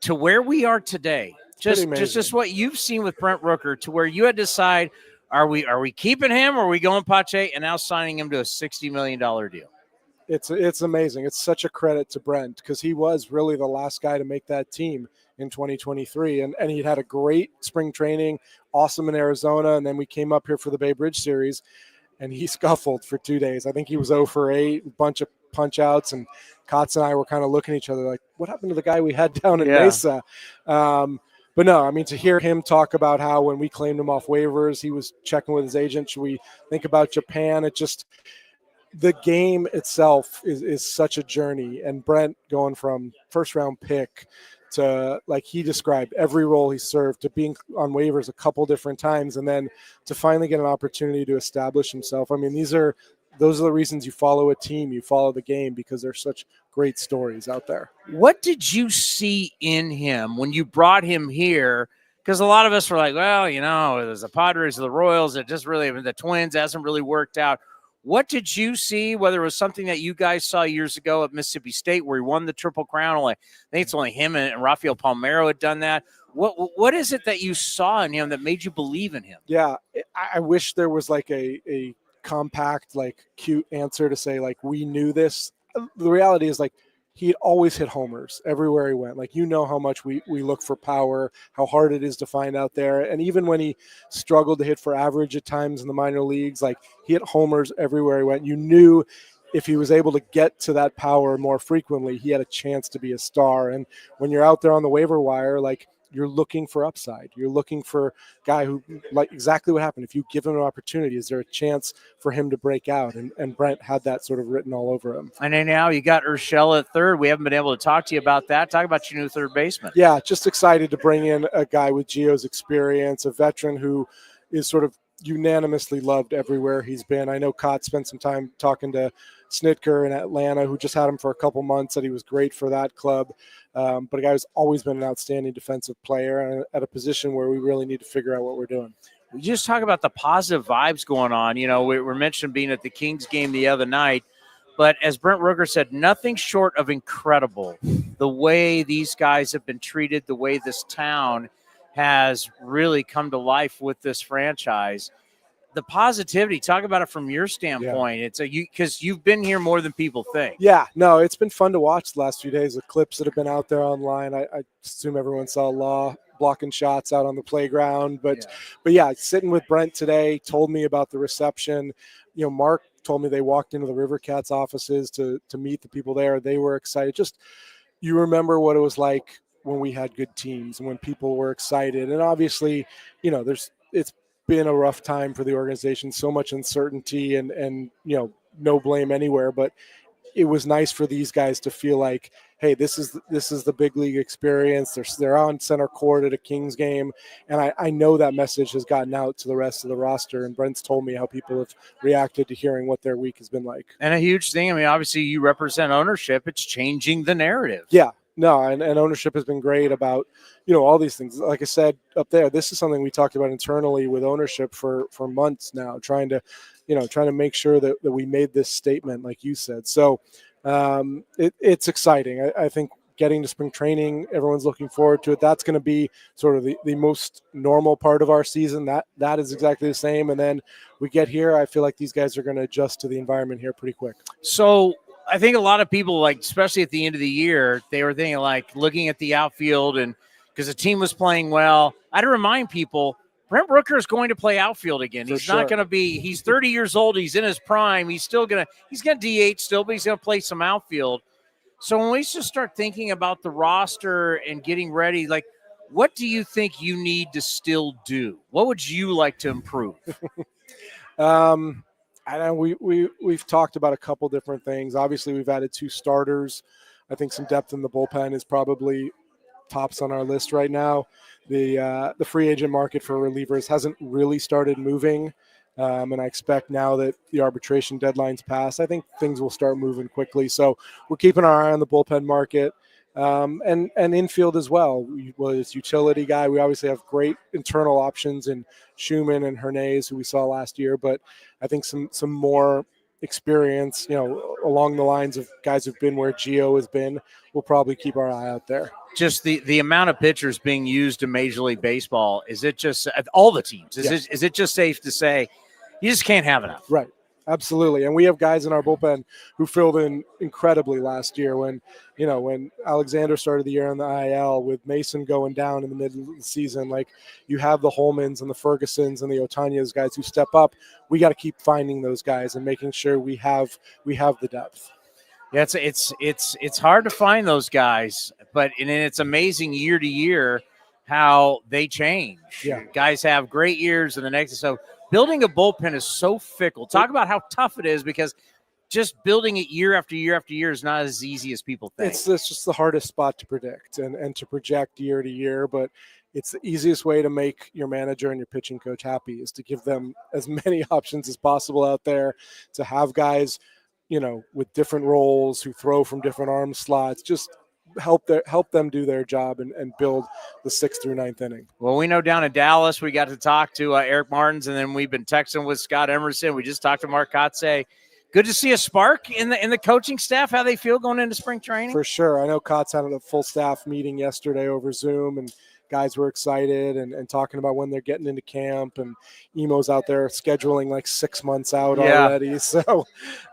[SPEAKER 5] To where we are today, just what you've seen with Brent Rooker, to where you had to decide, are we keeping him or are we going Pache and now signing him to a $60 million deal?
[SPEAKER 19] It's amazing. It's such a credit to Brent because he was really the last guy to make that team in 2023. And he'd had a great spring training, awesome in Arizona. And then we came up here for the Bay Bridge series and he scuffled for 2 days. I think he was 0 for 8, a bunch of punch outs. And Kotsay and I were kind of looking at each other like, what happened to the guy we had down in Mesa? But no, I mean, to hear him talk about how when we claimed him off waivers, he was checking with his agent. Should we think about Japan? It just, the game itself is such a journey. And Brent going from first round pick to, like he described, every role he served, to being on waivers a couple different times, and then to finally get an opportunity to establish himself. I mean, those are the reasons you follow a team, you follow the game, because there's such great stories out there.
[SPEAKER 5] What did you see in him when you brought him here? Because a lot of us were like, well, there's the Padres or the Royals. It just really, the Twins hasn't really worked out. What did you see, whether it was something that you guys saw years ago at Mississippi State where he won the Triple Crown? I think it's only him and Rafael Palmeiro had done that. What is it that you saw in him that made you believe in him?
[SPEAKER 19] Yeah, I wish there was like a compact, like cute answer to say, like, we knew this. The reality is, like, he'd always hit homers everywhere he went. Like, how much we look for power, how hard it is to find out there. And even when he struggled to hit for average at times in the minor leagues, like, he hit homers everywhere he went. You knew if he was able to get to that power more frequently, he had a chance to be a star. And when you're out there on the waiver wire, like, you're looking for upside. You're looking for a guy who, like, exactly what happened. If you give him an opportunity, is there a chance for him to break out? And Brent had that sort of written all over him.
[SPEAKER 5] And then now you got Urshela at third. We haven't been able to talk to you about that. Talk about your new third baseman.
[SPEAKER 19] Yeah, just excited to bring in a guy with Gio's experience, a veteran who is sort of unanimously loved everywhere he's been. I know Kotz spent some time talking to Snitker in Atlanta, who just had him for a couple months, said he was great for that club. But a guy who's always been an outstanding defensive player and at a position where we really need to figure out what we're doing.
[SPEAKER 5] We just talk about the positive vibes going on. We were mentioned being at the Kings game the other night, but as Brent Rooker said, nothing short of incredible. The way these guys have been treated, the way this town has really come to life with this franchise. The positivity, talk about it from your standpoint. Yeah. It's because you've been here more than people think.
[SPEAKER 19] Yeah, no, it's been fun to watch the last few days. The clips that have been out there online. I assume everyone saw Law blocking shots out on the playground. But yeah, sitting with Brent today, told me about the reception. Mark told me they walked into the River Cats offices to meet the people there. They were excited. Just, you remember what it was like when we had good teams and when people were excited. And obviously, it's been a rough time for the organization, so much uncertainty and no blame anywhere, but it was nice for these guys to feel like, hey, this is the big league experience. They're on center court at a Kings game, and I know that message has gotten out to the rest of the roster, and Brent's told me how people have reacted to hearing what their week has been like.
[SPEAKER 5] And a huge thing, obviously you represent ownership. It's changing the narrative.
[SPEAKER 19] Yeah. No, and ownership has been great about, all these things. Like I said up there, this is something we talked about internally with ownership for months now, trying to make sure that we made this statement, like you said. So it's exciting. I think getting to spring training, everyone's looking forward to it. That's going to be sort of the most normal part of our season. That is exactly the same. And then we get here, I feel like these guys are going to adjust to the environment here pretty quick.
[SPEAKER 5] So I think a lot of people, like, especially at the end of the year, they were thinking, like, looking at the outfield, and because the team was playing well. I had to remind people, Brent Rooker is going to play outfield again. He's not going to be. He's 30 years old. He's in his prime. He's still gonna. He's gonna DH still, but he's gonna play some outfield. So when we just start thinking about the roster and getting ready, like, what do you think you need to still do? What would you like to improve?
[SPEAKER 19] I know we've talked about a couple different things. Obviously, we've added 2 starters. I think some depth in the bullpen is probably tops on our list right now. The free agent market for relievers hasn't really started moving, and I expect now that the arbitration deadline's passed, I think things will start moving quickly. So we're keeping our eye on the bullpen market. And infield as well. It's utility guy. We obviously have great internal options in Schumann and Hernandez, who we saw last year, but I think some more experience, along the lines of guys who've been where Gio has been, we'll probably keep our eye out there.
[SPEAKER 5] Just the amount of pitchers being used in Major League Baseball, is it just all the teams? Is it just safe to say you just can't have enough?
[SPEAKER 19] Right. Absolutely. And we have guys in our bullpen who filled in incredibly last year when Alexander started the year on the IL, with Mason going down in the middle of the season. Like, you have the Holmans and the Fergusons and the Otanias guys who step up. We got to keep finding those guys and making sure we have the depth.
[SPEAKER 5] Yeah, it's hard to find those guys, but it's amazing year to year how they change.
[SPEAKER 19] Yeah.
[SPEAKER 5] Guys have great years and the next. So building a bullpen is so fickle. Talk about how tough it is, because just building it year after year after year is not as easy as people think.
[SPEAKER 19] It's just the hardest spot to predict and to project year to year, but it's the easiest way to make your manager and your pitching coach happy, is to give them as many options as possible out there, to have guys, with different roles who throw from different arm slots, just help them do their job and build the 6th through 9th inning.
[SPEAKER 5] Well, we know down in Dallas, we got to talk to Eric Martins, and then we've been texting with Scott Emerson. We just talked to Mark Kotsay. Good to see a spark in the coaching staff. How they feel going into spring training?
[SPEAKER 19] For sure. I know Kotz had a full staff meeting yesterday over Zoom, and guys were excited and talking about when they're getting into camp, and Emo's out there scheduling like 6 months out already. So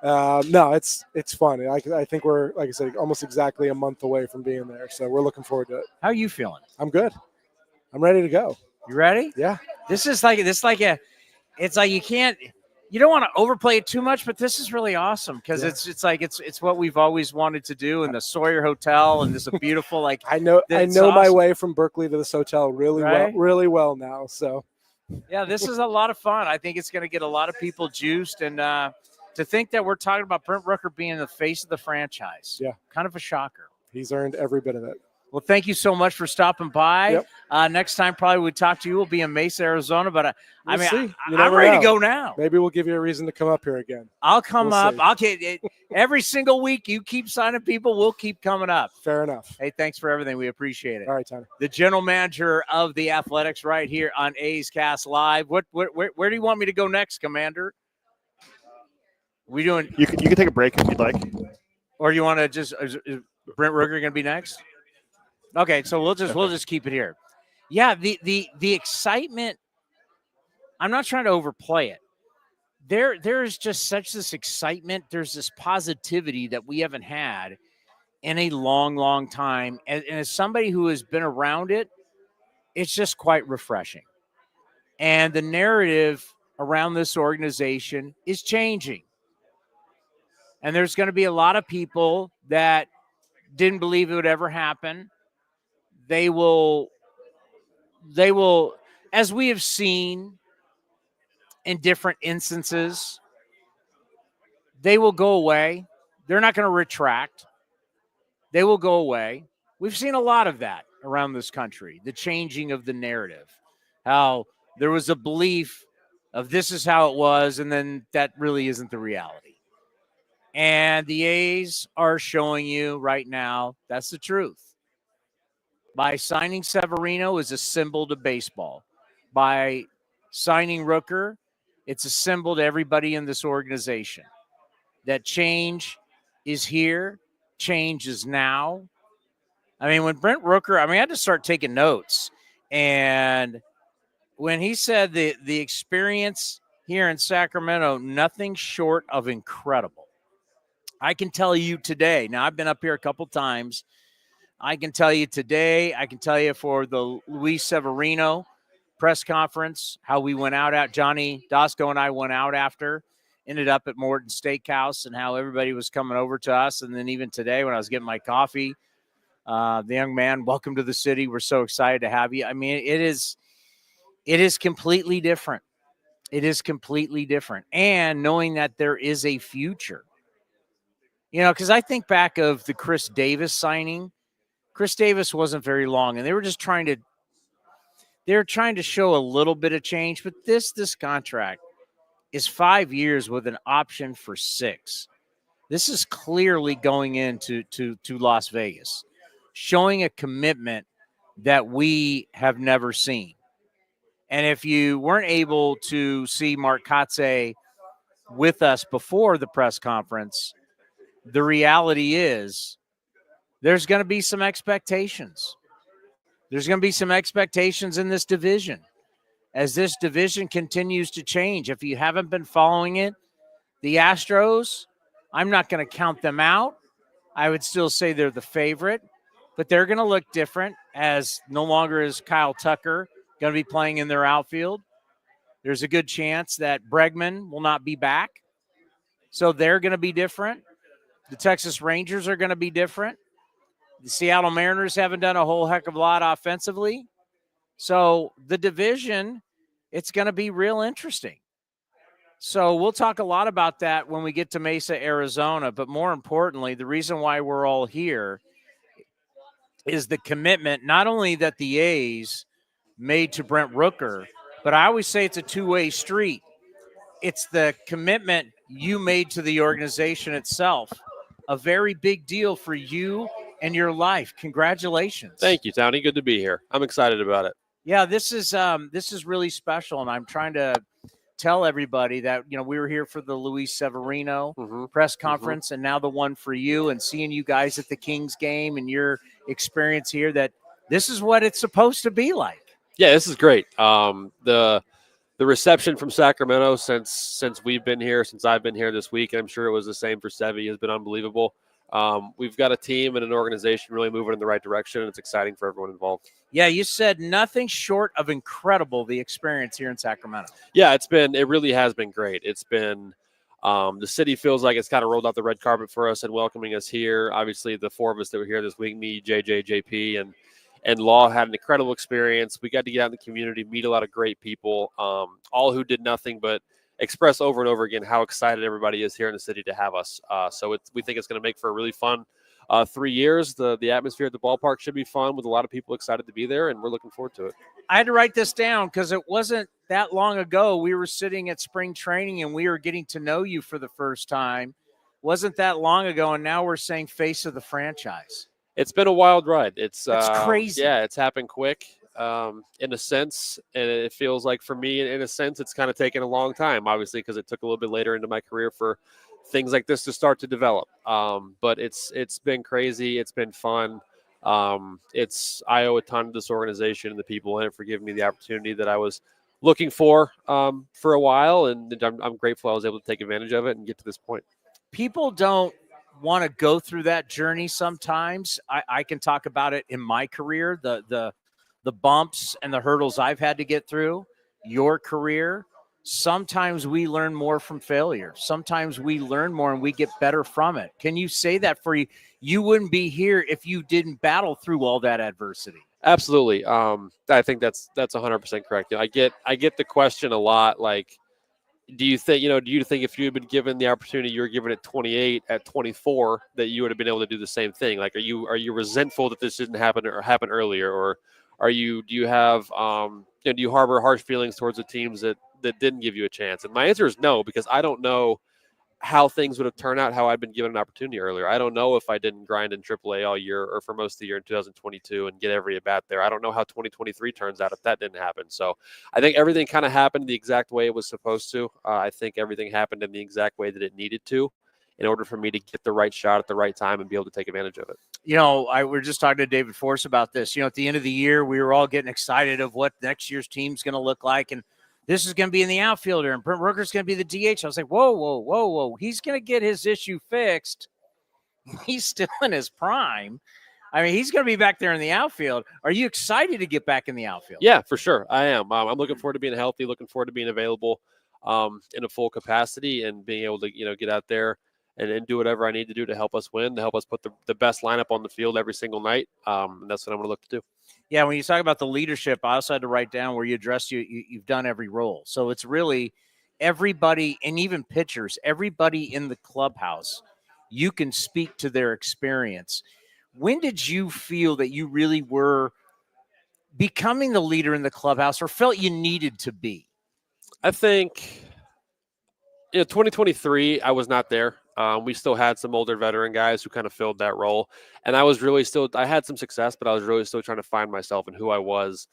[SPEAKER 19] no, it's fun. I think we're, like I said, almost exactly a month away from being there. So we're looking forward to it.
[SPEAKER 5] How are you feeling?
[SPEAKER 19] I'm good. I'm ready to go.
[SPEAKER 5] You ready?
[SPEAKER 19] Yeah.
[SPEAKER 5] It's like you don't want to overplay it too much, but this is really awesome, because it's what we've always wanted to do in the Sawyer Hotel, and this is a beautiful, like,
[SPEAKER 19] I know
[SPEAKER 5] awesome.
[SPEAKER 19] My way from Berkeley to this hotel really well now. So
[SPEAKER 5] yeah, this is a lot of fun. I think it's going to get a lot of people juiced, and to think that we're talking about Brent Rooker being the face of the franchise.
[SPEAKER 19] Yeah.
[SPEAKER 5] Kind of a shocker.
[SPEAKER 19] He's earned every bit of it.
[SPEAKER 5] Well, thank you so much for stopping by.
[SPEAKER 19] Yep.
[SPEAKER 5] Next time probably we talk to you, we'll be in Mesa, Arizona. But I'm
[SPEAKER 19] ready
[SPEAKER 5] ready to go now.
[SPEAKER 19] Maybe we'll give you a reason to come up here again.
[SPEAKER 5] I'll come up.
[SPEAKER 19] See.
[SPEAKER 5] I'll get every single week. You keep signing people, we'll keep coming up.
[SPEAKER 19] Fair enough.
[SPEAKER 5] Hey, thanks for everything. We appreciate it.
[SPEAKER 19] All right, Tanner.
[SPEAKER 5] The general manager of the Athletics, right here on A's Cast Live. Where do you want me to go next, Commander? We doing?
[SPEAKER 18] You can take a break if you'd like,
[SPEAKER 5] or you want to just? Is Brent Rooker going to be next? Okay, so we'll just keep it here. Yeah, the excitement. I'm not trying to overplay it. There is just such this excitement. There's this positivity that we haven't had in a long, long time. And as somebody who has been around it, it's just quite refreshing. And the narrative around this organization is changing. And there's going to be a lot of people that didn't believe it would ever happen. They will, as we have seen in different instances, they will go away. They're not going to retract. They will go away. We've seen a lot of that around this country, the changing of the narrative, how there was a belief of this is how it was, and then that really isn't the reality. And the A's are showing you right now that's the truth. By signing Severino is a symbol to baseball. By signing Rooker, it's a symbol to everybody in this organization. That change is here. Change is now. I mean, when Brent Rooker, I had to start taking notes. And when he said the experience here in Sacramento, nothing short of incredible. I can tell you today, now I've been up here a couple times. I can tell you today, I can tell you for the Luis Severino press conference, how we went out at Johnny Dosco and I went out after, ended up at Morton Steakhouse, and how everybody was coming over to us. And then even today when I was getting my coffee, the young man, welcome to the city. We're so excited to have you. I mean, it is completely different. It is completely different. And knowing that there is a future, because I think back of the Chris Davis signing. Chris Davis wasn't very long, and they were just trying to show a little bit of change. But this contract is 5 years with an option for 6. This is clearly going into Las Vegas, showing a commitment that we have never seen. And if you weren't able to see Mark Kotsay with us before the press conference, the reality is there's going to be some expectations. There's going to be some expectations in this division as this division continues to change. If you haven't been following it, the Astros, I'm not going to count them out. I would still say they're the favorite, but they're going to look different as no longer is Kyle Tucker going to be playing in their outfield. There's a good chance that Bregman will not be back. So they're going to be different. The Texas Rangers are going to be different. The Seattle Mariners haven't done a whole heck of a lot offensively. So the division, it's going to be real interesting. So we'll talk a lot about that when we get to Mesa, Arizona. But more importantly, the reason why we're all here is the commitment, not only that the A's made to Brent Rooker, but I always say it's a two-way street. It's the commitment you made to the organization itself. A very big deal for you and your life. Congratulations.
[SPEAKER 18] Thank you, Townie. Good to be here. I'm excited about it.
[SPEAKER 5] Yeah, this is really special, and I'm trying to tell everybody that, we were here for the Luis Severino press conference and now the one for you, and seeing you guys at the Kings game and your experience here, that this is what it's supposed to be like.
[SPEAKER 18] Yeah, this is great. The reception from Sacramento since we've been here, since I've been here this week, and I'm sure it was the same for Sevy, has been unbelievable. We've got a team and an organization really moving in the right direction, and it's exciting for everyone involved.
[SPEAKER 5] Yeah, you said nothing short of incredible, the experience here in Sacramento.
[SPEAKER 18] Yeah, it really has been great. It's been the city feels like it's kind of rolled out the red carpet for us and welcoming us here. Obviously, the 4 of us that were here this week, me, JJ, JP, and Law, had an incredible experience. We got to get out in the community, meet a lot of great people, all who did nothing but express over and over again how excited everybody is here in the city to have us. So we think it's going to make for a really fun 3 years. The atmosphere at the ballpark should be fun with a lot of people excited to be there, and we're looking forward to it.
[SPEAKER 5] I had to write this down because it wasn't that long ago we were sitting at spring training and we were getting to know you for the first time. Wasn't that long ago, and now we're saying face of the franchise.
[SPEAKER 18] It's been a wild ride. It's
[SPEAKER 5] crazy.
[SPEAKER 18] Yeah, it's happened quick in a sense, and it feels like for me, in a sense, it's kind of taken a long time, obviously, because it took a little bit later into my career for things like this to start to develop. But it's been crazy. It's been fun. I owe a ton to this organization and the people in it for giving me the opportunity that I was looking for a while, and I'm grateful I was able to take advantage of it and get to this point.
[SPEAKER 5] People don't want to go through that journey sometimes. I can talk about it in my career, the bumps and the hurdles I've had to get through. Your career, sometimes we learn more from failure. Sometimes we learn more and we get better from it. Can you say that for you? You wouldn't be here if you didn't battle through all that adversity.
[SPEAKER 18] Absolutely. I think that's 100% correct. I get the question a lot, like, do you think if you had been given the opportunity you were given at 28, at 24, that you would have been able to do the same thing? Like, are you resentful that this didn't happen earlier, or do you harbor harsh feelings towards the teams that didn't give you a chance? And my answer is no, because I don't know how things would have turned out how I'd been given an opportunity earlier. I don't know if I didn't grind in AAA all year or for most of the year in 2022 and get every at bat there. I don't know how 2023 turns out if that didn't happen. So I think everything kind of happened the exact way it was supposed to. I think everything happened in the exact way that it needed to in order for me to get the right shot at the right time and be able to take advantage of it.
[SPEAKER 5] We were just talking to David Forst about this. At the end of the year, we were all getting excited of what next year's team's going to look like. And this is going to be in the outfielder and Brent Rooker's going to be the DH. I was like, whoa. He's going to get his issue fixed. He's still in his prime. I mean, he's going to be back there in the outfield. Are you excited to get back in the outfield?
[SPEAKER 18] Yeah, for sure. I am. I'm looking forward to being healthy, looking forward to being available in a full capacity and being able to, get out there and do whatever I need to do to help us win, to help us put the best lineup on the field every single night. And that's what I'm going to look to do.
[SPEAKER 5] Yeah, when you talk about the leadership, I also had to write down where you addressed you've done every role. So it's really everybody, and even pitchers, everybody in the clubhouse, you can speak to their experience. When did you feel that you really were becoming the leader in the clubhouse or felt you needed to be?
[SPEAKER 18] I think 2023, I was not there. We still had some older veteran guys who kind of filled that role. And I was really I had some success, but I was really still trying to find myself and who I was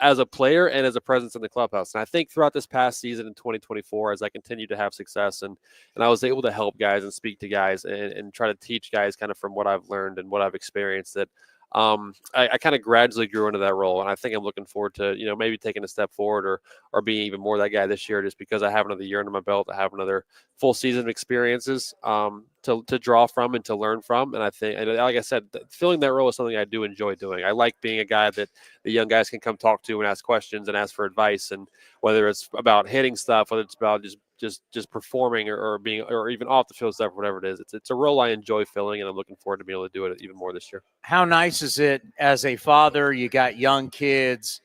[SPEAKER 18] as a player and as a presence in the clubhouse. And I think throughout this past season in 2024, as I continued to have success and I was able to help guys and speak to guys and try to teach guys kind of from what I've learned and what I've experienced, that I kind of gradually grew into that role. And I think I'm looking forward to, maybe taking a step forward or being even more that guy this year, just because I have another year under my belt. I have another full season of experiences to draw from and to learn from. And I think, and like I said, filling that role is something I do enjoy doing. I like being a guy that the young guys can come talk to and ask questions and ask for advice. And whether it's about hitting stuff, whether it's about just performing or being, or even off the field stuff, whatever it is, it's a role I enjoy filling, and I'm looking forward to being able to do it even more this year.
[SPEAKER 5] How nice is it as a father? You got young kids,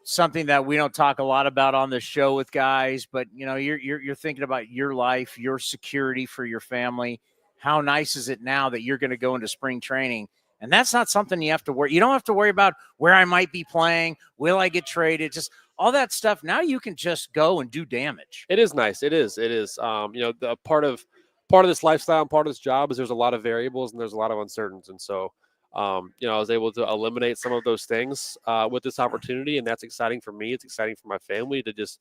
[SPEAKER 5] something that we don't talk a lot about on the show with guys, but you're thinking about your life, your security for your family. How nice is it now that you're going to go into spring training? And that's not something you have to worry. You don't have to worry about where I might be playing. Will I get traded? Just all that stuff. Now you can just go and do damage.
[SPEAKER 18] It is nice. It is. The part of this lifestyle and part of this job is there's a lot of variables and there's a lot of uncertainties. And so, I was able to eliminate some of those things with this opportunity, and that's exciting for me. It's exciting for my family to just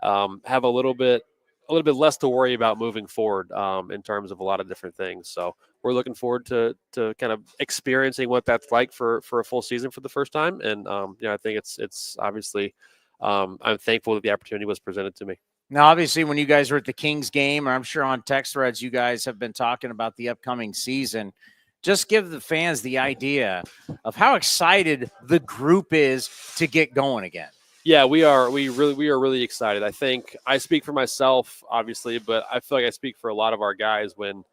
[SPEAKER 18] have a little bit less to worry about moving forward in terms of a lot of different things. So we're looking forward to kind of experiencing what that's like for a full season for the first time. And I think it's obviously I'm thankful that the opportunity was presented to me.
[SPEAKER 5] Now, obviously, when you guys are at the Kings game, or I'm sure on text threads, you guys have been talking about the upcoming season. Just give the fans the idea of how excited the group is to get going again.
[SPEAKER 18] Yeah, we are really excited. I think I speak for myself, obviously, but I feel like I speak for a lot of our guys when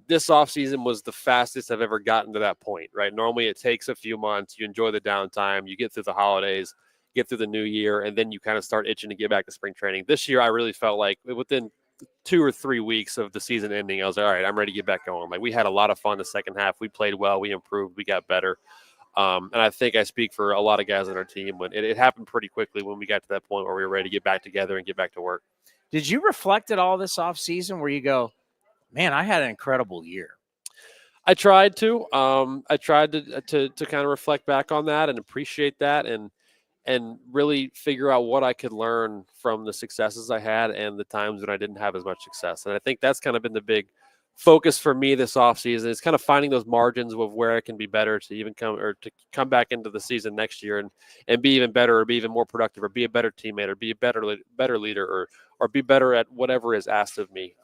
[SPEAKER 18] this offseason was the fastest I've ever gotten to that point, right? Normally it takes a few months. You enjoy the downtime. You get through the holidays, get through the new year, and then you kind of start itching to get back to spring training. This year, I really felt like within 2 or 3 weeks of the season ending, I was like, all right, I'm ready to get back going. Like, we had a lot of fun the second half. We played well. We improved. We got better. And I think I speak for a lot of guys on our team when it happened pretty quickly when we got to that point where we were ready to get back together and get back to work.
[SPEAKER 5] Did you reflect at all this offseason where you go, man, I had an incredible year?
[SPEAKER 18] I tried to. I tried to kind of reflect back on that and appreciate that and really figure out what I could learn from the successes I had and the times when I didn't have as much success. And I think that's kind of been the big focus for me this offseason, is kind of finding those margins of where I can be better to come back into the season next year and be even better, or be even more productive, or be a better teammate, or be a better leader, or be better at whatever is asked of me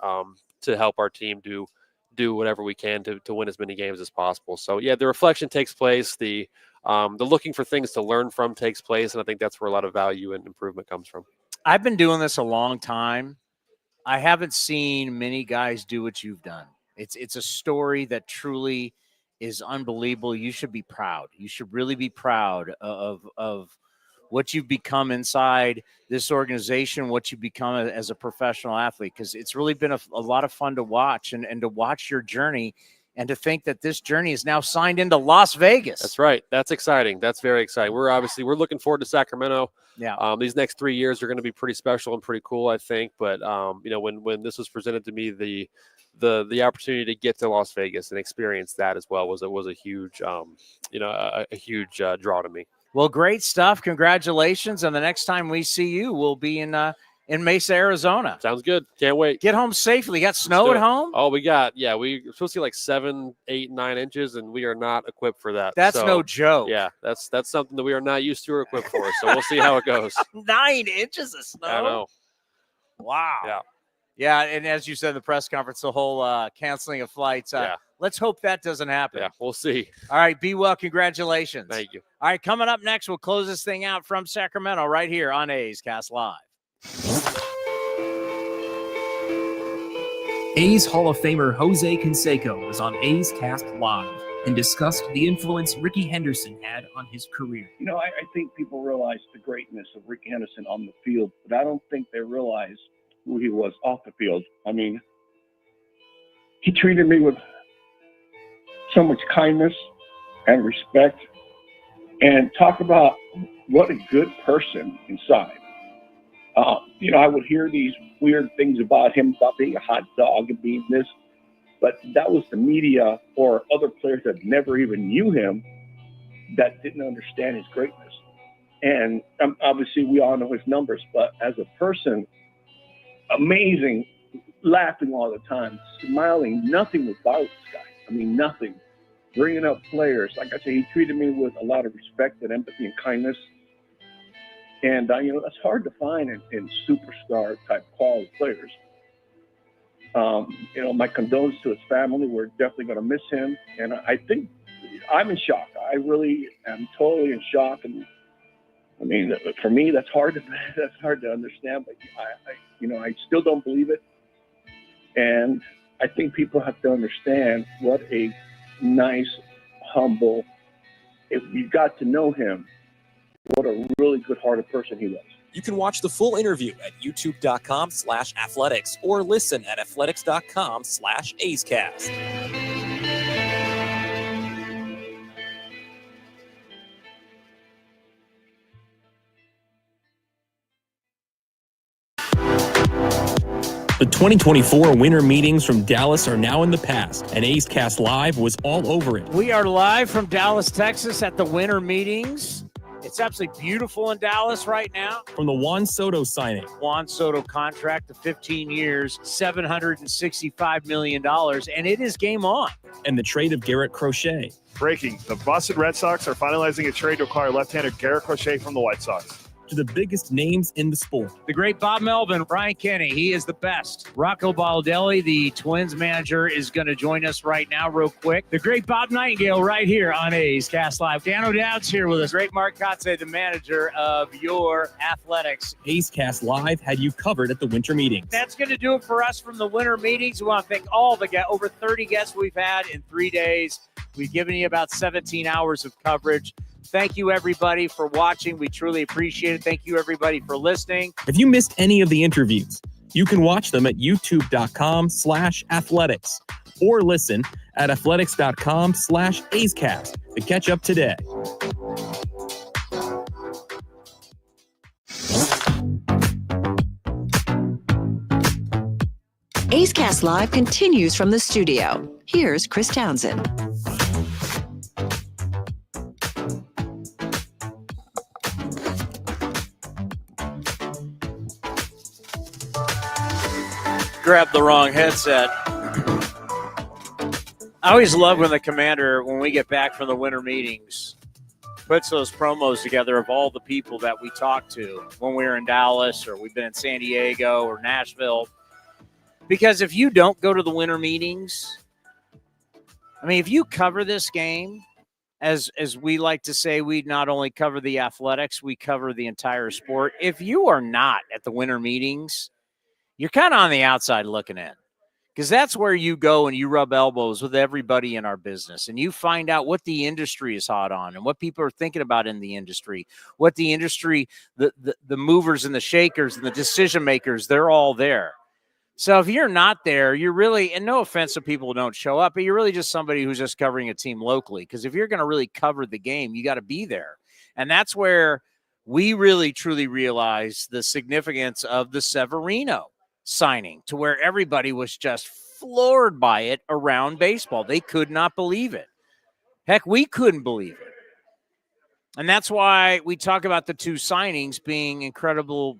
[SPEAKER 18] to help our team do whatever we can to win as many games as possible. So yeah, the reflection takes place. The looking for things to learn from takes place. And I think that's where a lot of value and improvement comes from.
[SPEAKER 5] I've been doing this a long time. I haven't seen many guys do what you've done. It's a story that truly is unbelievable. You should be proud. You should really be proud of what you've become inside this organization, what you become as a professional athlete, because it's really been a lot of fun to watch and to watch your journey. And to think that this journey is now signed into Las Vegas.
[SPEAKER 18] That's right. That's exciting. That's very exciting. We're looking forward to Sacramento.
[SPEAKER 5] Yeah.
[SPEAKER 18] These next 3 years are going to be pretty special and pretty cool, I think. But when this was presented to me, the opportunity to get to Las Vegas and experience that as well was a huge a huge draw to me.
[SPEAKER 5] Well, great stuff. Congratulations. And the next time we see you, we'll be in in Mesa, Arizona.
[SPEAKER 18] Sounds good. Can't wait.
[SPEAKER 5] Get home safely. You got snow at home?
[SPEAKER 18] Oh, we're supposed to see like 7, 8, 9 inches, and we are not equipped for that.
[SPEAKER 5] That's no joke.
[SPEAKER 18] Yeah, that's something that we are not used to or equipped for. So we'll see how it goes.
[SPEAKER 5] 9 inches of snow?
[SPEAKER 18] I know.
[SPEAKER 5] Wow.
[SPEAKER 18] Yeah.
[SPEAKER 5] Yeah, and as you said in the press conference, the whole canceling of flights. Let's hope that doesn't happen.
[SPEAKER 18] Yeah, we'll see.
[SPEAKER 5] All right, be well. Congratulations.
[SPEAKER 18] Thank you.
[SPEAKER 5] All right, coming up next, we'll close this thing out from Sacramento right here on A's Cast Live.
[SPEAKER 20] A's Hall of Famer Jose Canseco was on A's Cast Live and discussed the influence Ricky Henderson had on his career.
[SPEAKER 21] You know, I think people realize the greatness of Ricky Henderson on the field, but I don't think they realize who he was off the field. I mean, he treated me with so much kindness and respect, and talk about what a good person inside. You know, I would hear these weird things about him, about being a hot dog and being this, but that was the media or other players that never even knew him that didn't understand his greatness. And obviously we all know his numbers, but as a person, amazing, laughing all the time, smiling, nothing was bothering this guy. I mean, nothing. Bringing up players. Like I say, he treated me with a lot of respect and empathy and kindness. And, you know, that's hard to find in superstar type quality players. You know, my condolences to his family. We're definitely going to miss him. And I think I'm in shock. I really am totally in shock. And I mean, for me, that's hard to understand. But I still don't believe it. And I think people have to understand what a nice, humble, if you got to know him, what a really good-hearted person he was.
[SPEAKER 22] You can watch the full interview at youtube.com/athletics or listen at athletics.com/A'sCast. The 2024 winter meetings from Dallas are now in the past, and A's Cast Live was all over it.
[SPEAKER 5] We are live from Dallas, Texas at the winter meetings. It's absolutely beautiful in Dallas right now.
[SPEAKER 22] From the Juan Soto signing.
[SPEAKER 5] Juan Soto contract of 15 years, $765 million, and it is game on.
[SPEAKER 22] And the trade of Garrett Crochet.
[SPEAKER 23] Breaking, the Boston Red Sox are finalizing a trade to acquire left-hander Garrett Crochet from the White Sox.
[SPEAKER 22] To the biggest names in the sport.
[SPEAKER 5] The great Bob Melvin, Brian Kenny, he is the best. Rocco Baldelli, the Twins manager, is going to join us right now real quick. The great Bob Nightingale right here on A's Cast Live. Dan O'Dowd's here with us. Great Mark Kotsay, the manager of your athletics.
[SPEAKER 22] A's Cast Live had you covered at the winter meetings.
[SPEAKER 5] That's going to do it for us from the winter meetings. We want to thank all the guests, over 30 guests we've had in 3 days. We've given you about 17 hours of coverage. Thank you, everybody, for watching. We truly appreciate it. Thank you, everybody, for listening.
[SPEAKER 22] If you missed any of the interviews, you can watch them at youtube.com/athletics or listen at athletics.com/A'sCast to catch up today.
[SPEAKER 1] A's Cast Live continues from the studio. Here's Chris Townsend.
[SPEAKER 5] Grabbed the wrong headset. I always love when the commander, when we get back from the winter meetings, puts those promos together of all the people that we talked to when we were in Dallas or we've been in San Diego or Nashville. Because if you don't go to the winter meetings, I mean, if you cover this game, as we like to say, we not only cover the athletics, we cover the entire sport. If you are not at the winter meetings, you're kind of on the outside looking in, because that's where you go and you rub elbows with everybody in our business and you find out what the industry is hot on and what people are thinking about in the industry, what the industry, the movers and the shakers and the decision makers, they're all there. So if you're not there, you're really, and no offense to people who don't show up, but you're really just somebody who's just covering a team locally. Because if you're going to really cover the game, you got to be there. And that's where we really, truly realize the significance of the Severino signing, to where everybody was just floored by it around baseball. They could not believe it. Heck, we couldn't believe it. And that's why we talk about the two signings being incredible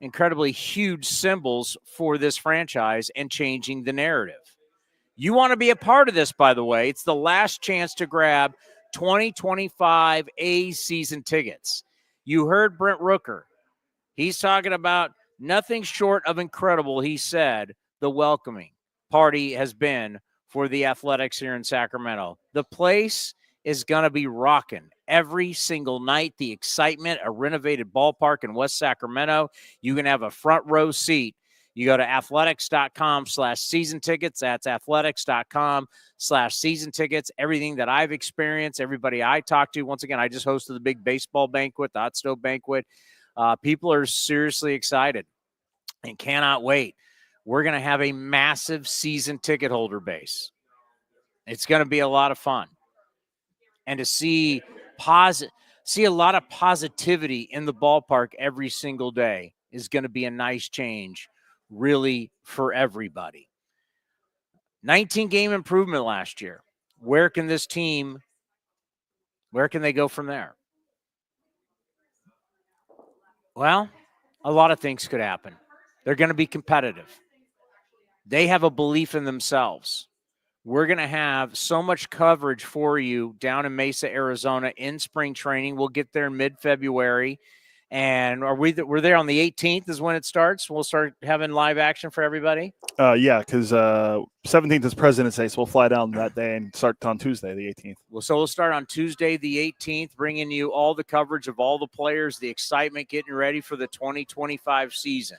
[SPEAKER 5] incredibly huge symbols for this franchise and changing the narrative. You want to be a part of this, by the way. It's the last chance to grab 2025 A's season tickets. You heard Brent Rooker. He's talking about nothing short of incredible, he said, the welcoming party has been for the Athletics here in Sacramento. The place is going to be rocking every single night. The excitement, a renovated ballpark in West Sacramento. You can have a front row seat. You go to athletics.com/season tickets. That's athletics.com/season tickets. Everything that I've experienced, everybody I talked to. Once again, I just hosted the big baseball banquet, the Hot Stove Banquet. People are seriously excited and cannot wait. We're going to have a massive season ticket holder base. It's going to be a lot of fun. And to see a lot of positivity in the ballpark every single day is going to be a nice change, really, for everybody. 19-game improvement last year. Where can they go from there? Well, a lot of things could happen. They're going to be competitive. They have a belief in themselves. We're going to have so much coverage for you down in Mesa, Arizona in spring training. We'll get there in mid-February. And we're there on the 18th is when it starts. We'll start having live action for everybody.
[SPEAKER 23] Yeah, because 17th is President's Day, so we'll fly down that day and start on Tuesday, the 18th.
[SPEAKER 5] Well, so we'll start on Tuesday, the 18th, bringing you all the coverage of all the players, the excitement, getting ready for the 2025 season.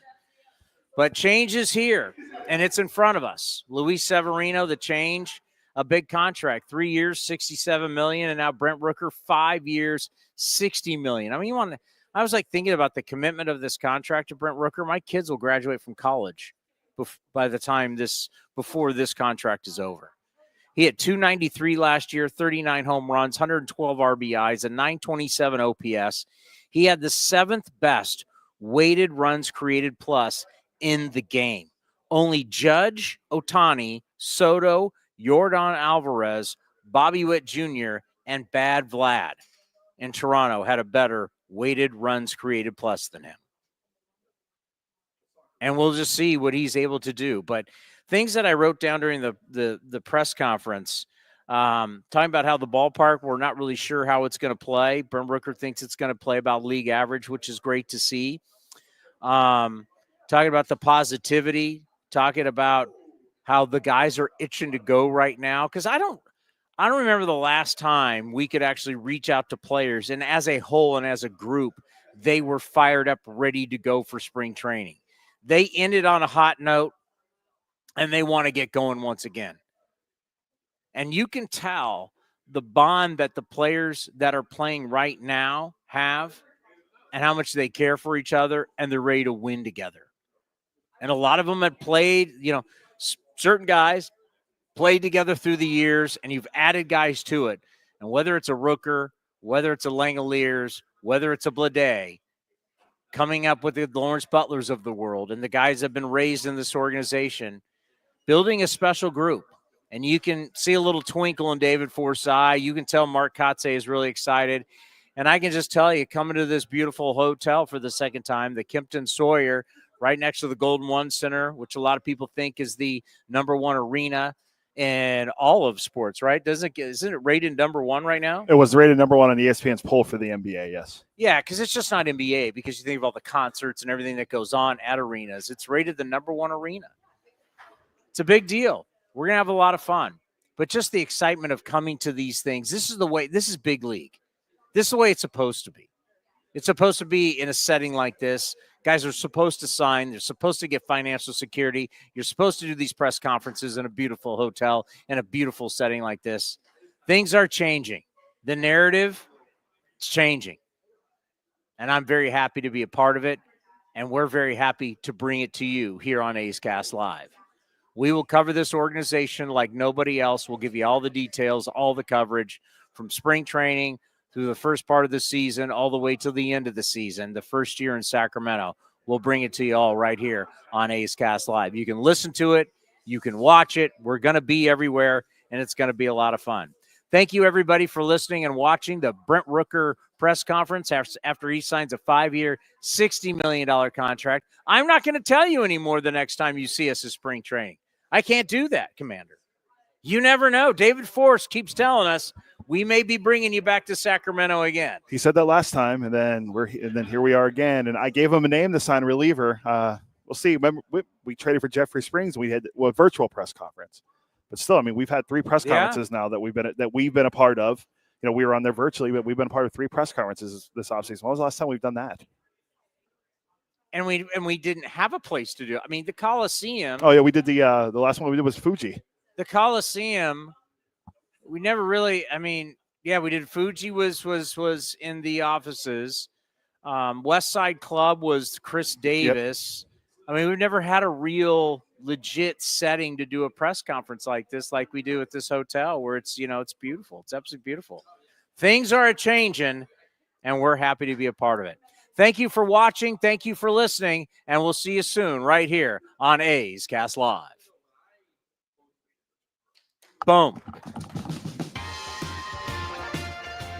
[SPEAKER 5] But change is here, and it's in front of us. Luis Severino, the change, a big contract, 3 years, $67 million, and now Brent Rooker, 5 years, $60 million. I mean, I was like thinking about the commitment of this contract to Brent Rooker. My kids will graduate from college by the time before this contract is over. He had 293 last year, 39 home runs, 112 RBIs, a 927 OPS. He had the 7th best weighted runs created plus in the game. Only Judge, Ohtani, Soto, Yordan Alvarez, Bobby Witt Jr., and Bad Vlad in Toronto had a better weighted runs created plus than him. And we'll just see what he's able to do. But things that I wrote down during the press conference, talking about how the ballpark, we're not really sure how it's going to play. Brent Rooker thinks it's going to play about league average, which is great to see. Talking about the positivity, talking about how the guys are itching to go right now. Because I don't remember the last time we could actually reach out to players, and as a whole and as a group, they were fired up, ready to go for spring training. They ended on a hot note, and they want to get going once again. And you can tell the bond that the players that are playing right now have and how much they care for each other, and they're ready to win together. And a lot of them had played, certain guys played together through the years, and you've added guys to it. And whether it's a Rooker, whether it's a Langoliers, whether it's a Blade, coming up with the Lawrence Butlers of the world and the guys that have been raised in this organization, building a special group. And you can see a little twinkle in David Forst's eye. You can tell Mark Kotsay is really excited. And I can just tell you, coming to this beautiful hotel for the second time, the Kimpton Sawyer, right next to the Golden One Center, which a lot of people think is the #1 arena in all of sports, right? Isn't it rated #1 right now?
[SPEAKER 23] It was rated #1 on ESPN's poll for the NBA, yes.
[SPEAKER 5] Yeah, because it's just not NBA, because you think of all the concerts and everything that goes on at arenas. It's rated the #1 arena. It's a big deal. We're going to have a lot of fun. But just the excitement of coming to these things, this is big league. This is the way it's supposed to be. It's supposed to be in a setting like this. Guys are supposed to sign. They're supposed to get financial security. You're supposed to do these press conferences in a beautiful hotel in a beautiful setting like this. Things are changing. The narrative is changing. And I'm very happy to be a part of it. And we're very happy to bring it to you here on A's Cast Live. We will cover this organization like nobody else. We'll give you all the details, all the coverage from spring training through the first part of the season, all the way to the end of the season, the first year in Sacramento. We'll bring it to you all right here on A's Cast Live. You can listen to it. You can watch it. We're going to be everywhere, and it's going to be a lot of fun. Thank you, everybody, for listening and watching the Brent Rooker press conference after he signs a 5-year, $60 million contract. I'm not going to tell you anymore the next time you see us at spring training. I can't do that, Commander. You never know. David Forst keeps telling us we may be bringing you back to Sacramento again.
[SPEAKER 23] He said that last time, and then here we are again. And I gave him a name to sign, reliever. We'll see. Remember, we traded for Jeffrey Springs. We had a virtual press conference, but still, I mean, we've had 3 press conferences now that we've been a part of. You know, we were on there virtually, but we've been a part of 3 press conferences this offseason. When was the last time we've done that?
[SPEAKER 5] And we didn't have a place to do it. I mean, the Coliseum.
[SPEAKER 23] Oh yeah, we did the last one we did was Fuji.
[SPEAKER 5] The Coliseum, we never really. I mean, yeah, we did. Fuji was in the offices. West Side Club was Chris Davis. Yep. I mean, we've never had a real legit setting to do a press conference like this, like we do at this hotel, where it's it's beautiful. It's absolutely beautiful. Things are changing, and we're happy to be a part of it. Thank you for watching. Thank you for listening, and we'll see you soon right here on A's Cast Live. Boom.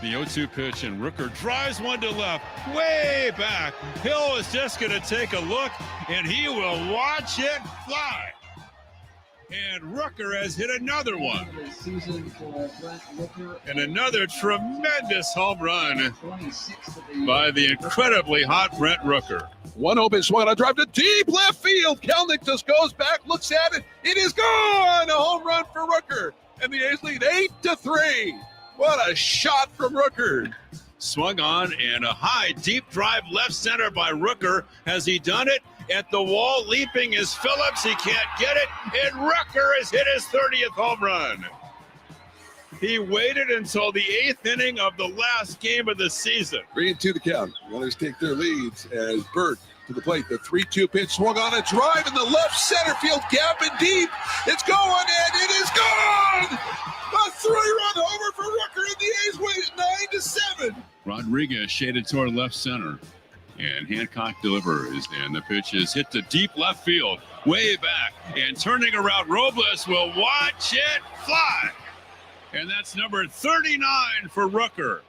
[SPEAKER 2] The 0-2 pitch, and Rooker drives one to left, way back. Hill is just going to take a look, and he will watch it fly. And Rooker has hit another one. And another tremendous home run by the incredibly hot Brent Rooker.
[SPEAKER 3] 1-0 pitch swung on a drive to deep left field. Kelnick just goes back, looks at it. It is gone. A home run for Rooker. And the A's lead 8-3. What a shot from Rooker.
[SPEAKER 2] Swung on, and a high, deep drive left center by Rooker. Has he done it? At the wall, leaping is Phillips. He can't get it. And Rooker has hit his 30th home run. He waited until the 8th inning of the last game of the season.
[SPEAKER 3] 3-2 the count. Runners take their leads as Burt to the plate. The 3-2 pitch swung on a drive in the left center field gap and deep. It's going, and it is gone! A 3-run homer for Rooker, and the A's win 9-7.
[SPEAKER 2] Rodriguez shaded toward left center. And Hancock delivers, and the pitch is hit to deep left field, way back. And turning around, Robles will watch it fly. And that's number 39 for Rooker.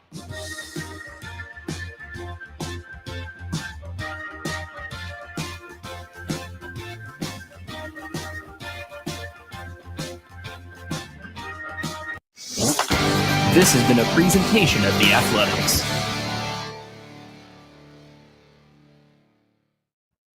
[SPEAKER 20] This has been a presentation of The Athletics.